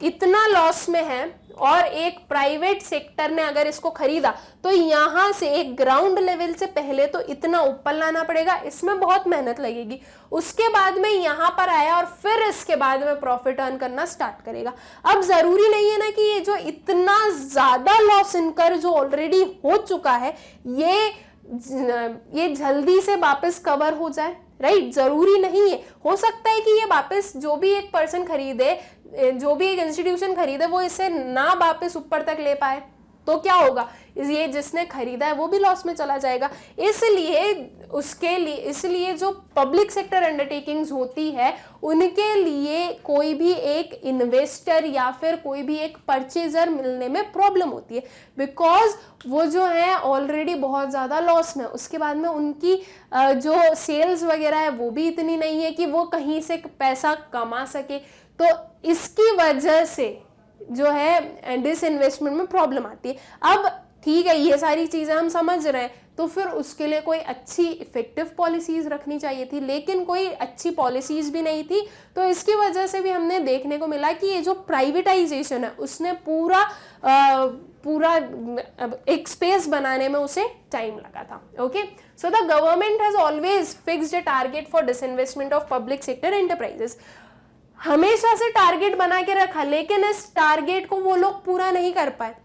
इतना लॉस में है और एक प्राइवेट सेक्टर ने अगर इसको खरीदा तो यहां से एक ग्राउंड लेवल से पहले तो इतना ऊपर लाना पड़ेगा, इसमें बहुत मेहनत लगेगी, उसके बाद में यहां पर आया और फिर इसके बाद में प्रॉफिट अर्न करना स्टार्ट करेगा। अब जरूरी नहीं है ना कि ये जो इतना ज्यादा लॉस इनकर जो ऑलरेडी हो चुका है ये जल्दी से वापस कवर हो जाए, राइट। जरूरी नहीं है, हो सकता है कि ये वापस जो भी एक पर्सन खरीदे, जो भी एक इंस्टीट्यूशन खरीदे, वो इसे ना वापस ऊपर तक ले पाए, तो क्या होगा? ये जिसने खरीदा है वो भी लॉस में चला जाएगा। इसलिए जो पब्लिक सेक्टर अंडरटेकिंग्स होती है उनके लिए कोई भी एक इन्वेस्टर या फिर कोई भी एक परचेजर मिलने में प्रॉब्लम होती है, बिकॉज वो जो है ऑलरेडी बहुत ज़्यादा लॉस में, उसके बाद में उनकी जो सेल्स वगैरह है वो भी इतनी नहीं है कि वो कहीं से पैसा कमा सके। तो इसकी वजह से जो है डिसइन्वेस्टमेंट में प्रॉब्लम आती है। अब ठीक है, ये सारी चीजें हम समझ रहे हैं, तो फिर उसके लिए कोई अच्छी इफेक्टिव पॉलिसीज रखनी चाहिए थी, लेकिन कोई अच्छी पॉलिसीज भी नहीं थी। तो इसकी वजह से भी हमने देखने को मिला कि ये जो प्राइवेटाइजेशन है उसने पूरा एक स्पेस बनाने में उसे टाइम लगा था। Okay, so the government has always fixed a target for disinvestment of public sector enterprises. हमेशा से टारगेट बना के रखा, लेकिन इस टारगेट को वो लोग पूरा नहीं कर पाए।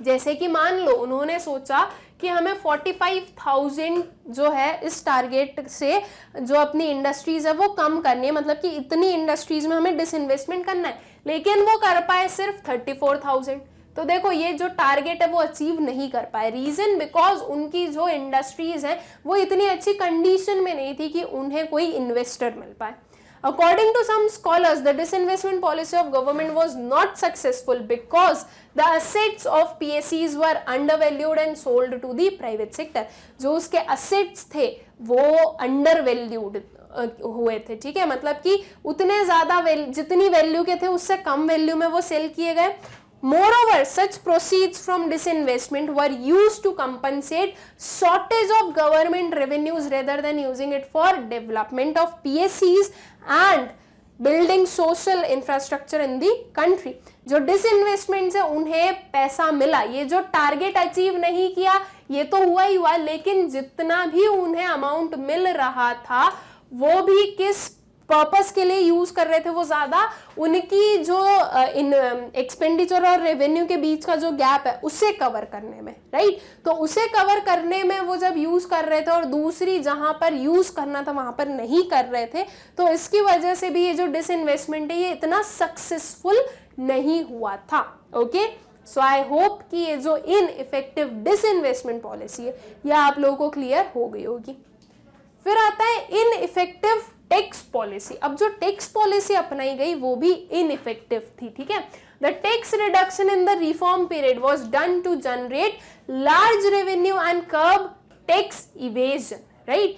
जैसे कि मान लो उन्होंने सोचा कि हमें 45,000 जो है इस टारगेट से जो अपनी इंडस्ट्रीज है वो कम करनी है, मतलब कि इतनी इंडस्ट्रीज में हमें डिसइन्वेस्टमेंट करना है, लेकिन वो कर पाए सिर्फ 34,000। तो देखो ये जो टारगेट है वो अचीव नहीं कर पाए। रीजन बिकॉज उनकी जो इंडस्ट्रीज हैं वो इतनी अच्छी कंडीशन में नहीं थी कि उन्हें कोई इन्वेस्टर मिल पाए। According to some scholars, the disinvestment policy of government was not successful because the assets of PSEs were undervalued and sold to the private sector. जो उसके assets थे वो undervalued हुए थे, ठीक है, मतलब कि उतने ज्यादा जितनी वैल्यू के थे उससे कम वैल्यू में वो सेल किए गए। Moreover, such proceeds from disinvestment were used to compensate shortage of government revenues rather than using it for development of PSEs and building social infrastructure in the country. जो disinvestment से उन्हें पैसा मिला, ये जो टारगेट अचीव नहीं किया ये तो हुआ ही हुआ, लेकिन जितना भी उन्हें अमाउंट मिल रहा था वो भी किस पर्पस के लिए यूज कर रहे थे, वो ज्यादा उनकी जो इन एक्सपेंडिचर और रेवेन्यू के बीच का जो गैप है उसे कवर करने में, राइट। तो उसे कवर करने में वो जब यूज कर रहे थे और दूसरी जहां पर यूज करना था वहां पर नहीं कर रहे थे, तो इसकी वजह से भी ये जो डिसइन्वेस्टमेंट है ये इतना सक्सेसफुल नहीं हुआ था। ओके, सो आई होप कि ये जो इनइफेक्टिव डिसइन्वेस्टमेंट पॉलिसी है यह आप लोगों को क्लियर हो गई होगी। फिर आता है इनइफेक्टिव टैक्स पॉलिसी। अब जो टैक्स पॉलिसी अपनाई गई वो भी इनइफेक्टिव थी, ठीक है। The tax reduction in the reform period was done to generate large revenue and curb tax evasion, right.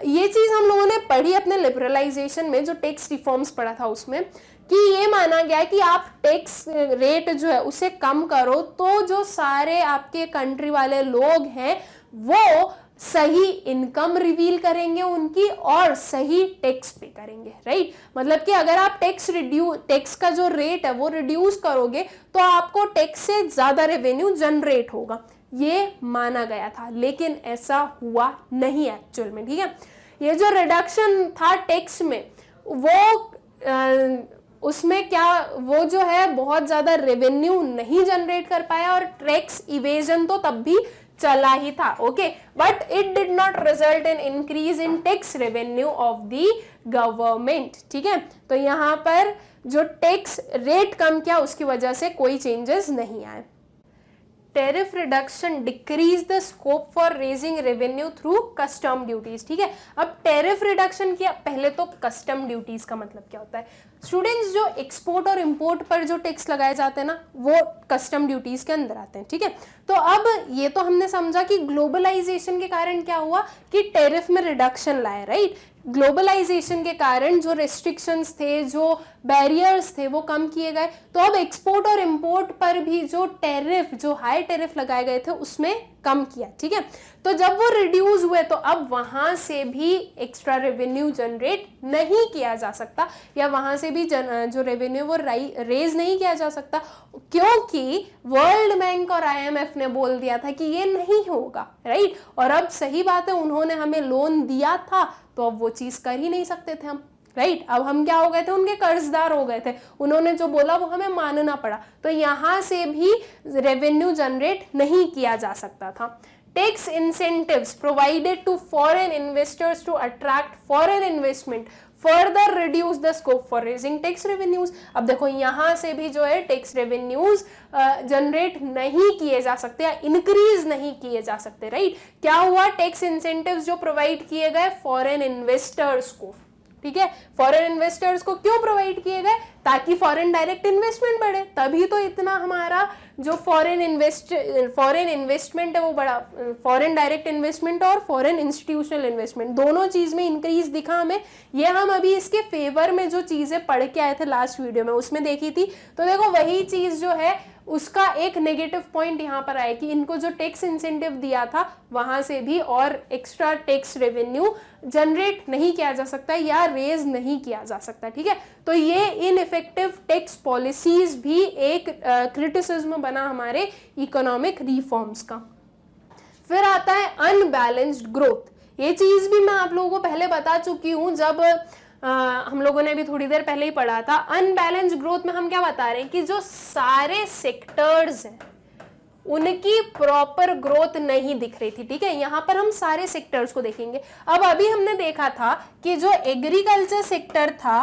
ये चीज हम लोगों ने पढ़ी अपने लिबरलाइजेशन में, जो टैक्स रिफॉर्म्स पढ़ा था उसमें, कि ये माना गया कि आप टैक्स रेट जो है उसे कम करो तो जो सारे आपके कंट्री वाले लोग हैं वो सही इनकम रिवील करेंगे उनकी और सही टैक्स पे करेंगे, राइट। मतलब कि अगर आप टैक्स का जो रेट है वो रिड्यूस करोगे तो आपको टैक्स से ज्यादा रेवेन्यू जनरेट होगा, ये माना गया था, लेकिन ऐसा हुआ नहीं एक्चुअल में, ठीक है। ये जो रिडक्शन था टैक्स में वो उसमें क्या वो जो है बहुत ज्यादा रेवेन्यू नहीं जनरेट कर पाया और टैक्स इवेजन तो तब भी चला ही था, okay, but it did not result in increase in tax revenue of the government, ठीक है। तो यहाँ पर जो टैक्स रेट कम किया उसकी वजह से कोई चेंजेस नहीं आए। Tariff reduction decrease the scope for raising revenue through custom duties. ठीक है, अब टेरिफ रिडक्शन किया, पहले तो कस्टम ड्यूटीज का मतलब क्या होता है स्टूडेंट्स? जो एक्सपोर्ट और इंपोर्ट पर जो टैक्स लगाए जाते हैं ना, वो कस्टम ड्यूटीज के अंदर आते हैं। ठीक है, तो अब ये तो हमने समझा कि ग्लोबलाइजेशन के कारण क्या हुआ कि टेरिफ में रिडक्शन लाए, राइट। ग्लोबलाइजेशन के कारण जो रेस्ट्रिक्शंस थे, जो बैरियर्स थे, वो कम किए गए। तो अब एक्सपोर्ट और इंपोर्ट पर भी जो टेरिफ, जो हाई टेरिफ लगाए गए थे, उसमें कम किया। ठीक है, तो जब वो रिड्यूस हुए तो अब वहां से भी एक्स्ट्रा रेवेन्यू जनरेट नहीं किया जा सकता, या वहां से भी जो रेवेन्यू वो रेज नहीं किया जा सकता, क्योंकि वर्ल्ड बैंक और IMF ने बोल दिया था कि ये नहीं होगा, राइट। और अब सही बात है, उन्होंने हमें लोन दिया था, तो अब वो चीज कर ही नहीं सकते थे हम, राइट। अब हम क्या हो गए थे? उनके कर्जदार हो गए थे, उन्होंने जो बोला वो हमें मानना पड़ा। तो यहां से भी रेवेन्यू जनरेट नहीं किया जा सकता था। Tax incentives provided to foreign investors to attract foreign investment further reduce the scope for raising tax revenues. अब देखो यहां से भी जो है टैक्स रेवेन्यूज जनरेट नहीं किए जा सकते या इंक्रीज नहीं किए जा सकते, राइट। क्या हुआ? टैक्स इंसेंटिव्स जो प्रोवाइड किए गए फॉरेन इन्वेस्टर्स को, ठीक है, फॉरेन इन्वेस्टर्स को क्यों प्रोवाइड किए गए? ताकि फॉरेन डायरेक्ट इन्वेस्टमेंट बढ़े, तभी तो इतना हमारा जो फॉरेन इन्वेस्टमेंट है वो बड़ा, फॉरेन डायरेक्ट इन्वेस्टमेंट और फॉरेन इंस्टीट्यूशनल इन्वेस्टमेंट दोनों चीज में इंक्रीज दिखा हमें। ये हम अभी इसके फेवर में जो चीजें पढ़ के आए थे लास्ट वीडियो में, उसमें देखी थी। तो देखो वही चीज जो है उसका एक नेगेटिव पॉइंट यहाँ पर आया कि इनको जो टैक्स इंसेंटिव दिया था वहां से भी और एक्स्ट्रा टैक्स रेवेन्यू जनरेट नहीं किया जा सकता या रेज नहीं किया जा सकता। ठीक है, तो ये इनइफेक्टिव टैक्स पॉलिसीज भी एक क्रिटिसिज्म बना हमारे इकोनॉमिक रिफॉर्म्स का। फिर आता है अनबैलेंस्ड ग्रोथ। ये चीज भी मैं आप लोगों को पहले बता चुकी हूं, जब हम लोगों ने भी थोड़ी देर पहले ही पढ़ा था। अनबैलेंस ग्रोथ में हम क्या बता रहे हैं कि जो सारे सेक्टर्स हैं उनकी प्रॉपर ग्रोथ नहीं दिख रही थी। ठीक है, यहां पर हम सारे सेक्टर्स को देखेंगे। अब अभी हमने देखा था कि जो एग्रीकल्चर सेक्टर था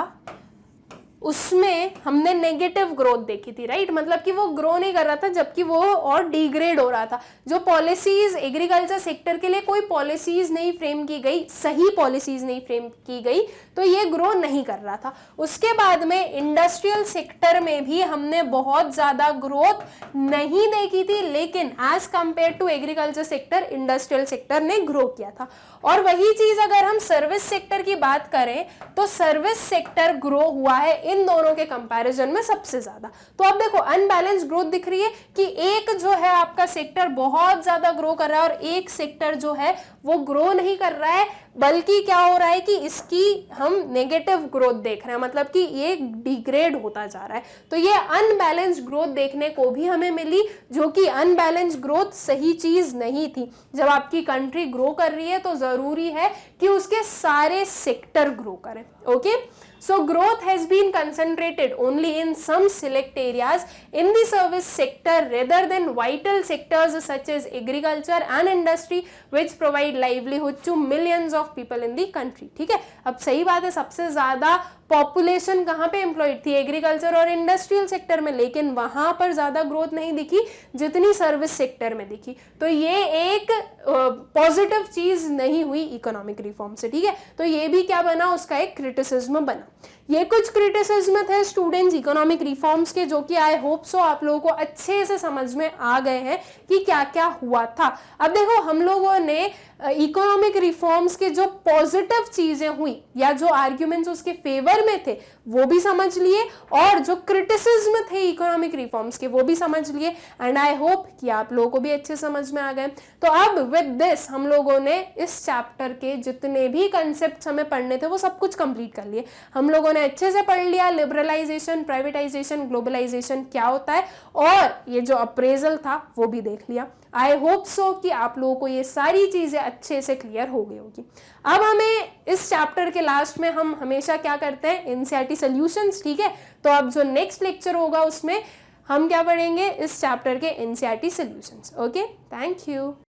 उसमें हमने नेगेटिव ग्रोथ देखी थी, राइट। मतलब कि वो ग्रो नहीं कर रहा था, जबकि वो और डिग्रेड हो रहा था। जो पॉलिसीज एग्रीकल्चर सेक्टर के लिए कोई पॉलिसीज नहीं फ्रेम की गई, सही पॉलिसीज नहीं फ्रेम की गई, तो ये ग्रो नहीं कर रहा था। उसके बाद में इंडस्ट्रियल सेक्टर में भी हमने बहुत ज्यादा ग्रोथ नहीं देखी थी, लेकिन as compare to agriculture sector industrial sector ने ग्रो किया था। और वही चीज अगर हम सर्विस सेक्टर की बात करें तो सर्विस सेक्टर ग्रो हुआ है इन दोनों के कंपैरिजन में सबसे ज्यादा। तो अब देखो अनबैलेंस ग्रोथ दिख रही है कि एक जो है आपका सेक्टर बहुत ज्यादा ग्रो कर रहा है और एक सेक्टर जो है वो ग्रो नहीं कर रहा है, बल्कि क्या हो रहा है कि इसकी हम नेगेटिव ग्रोथ देख रहे हैं, मतलब कि ये डिग्रेड होता जा रहा है। तो ये अनबैलेंस ग्रोथ देखने को भी हमें मिली, जो कि अनबैलेंस ग्रोथ सही चीज नहीं थी। जब आपकी कंट्री ग्रो कर रही है तो जरूरी है कि उसके सारे सेक्टर ग्रो करें। Okay, so growth has been concentrated only in some select areas in the service sector rather than vital sectors such as agriculture and industry which provide livelihood to millions of people in the country। ठीक है, अब सही बात है, सबसे ज्यादा population कहाँ पे एम्प्लॉयड थी? एग्रीकल्चर और इंडस्ट्रियल सेक्टर में, लेकिन वहां पर ज्यादा ग्रोथ नहीं दिखी जितनी सर्विस सेक्टर में दिखी। तो ये एक पॉजिटिव चीज नहीं हुई इकोनॉमिक रिफॉर्म से। ठीक है, तो ये भी क्या बना? उसका एक क्रिटिसिज्म बना। ये कुछ क्रिटिसिज्म थे स्टूडेंट्स इकोनॉमिक रिफॉर्म्स के, जो कि आई होप सो आप लोगों को अच्छे से समझ में आ गए हैं कि क्या क्या हुआ था। अब देखो हम लोगों ने इकोनॉमिक रिफॉर्म्स के जो पॉजिटिव चीजें हुई या जो आर्ग्यूमेंट्स उसके फेवर में थे वो भी समझ लिए, और जो क्रिटिसिज्म थे इकोनॉमिक रिफॉर्म्स के वो भी समझ लिए। एंड आई होप कि आप लोगों को भी अच्छे समझ में आ गए। तो अब विद दिस हम लोगों ने इस चैप्टर के जितने भी कंसेप्ट हमें पढ़ने थे वो सब कुछ कंप्लीट कर लिए। हम लोगों ने अच्छे से पढ़ लिया लिबरलाइजेशन, प्राइवेटाइजेशन, ग्लोबलाइजेशन क्या होता है, और ये जो अप्रेजल था वो भी देख लिया। आई होप सो कि आप लोगों को ये सारी चीजें अच्छे से क्लियर हो गई होगी। अब हमें इस चैप्टर के लास्ट में हम हमेशा क्या करते हैं? NCERT solutions. ठीक है, तो अब जो नेक्स्ट लेक्चर होगा उसमें हम क्या पढ़ेंगे? इस चैप्टर के NCERT solutions. Okay, thank you.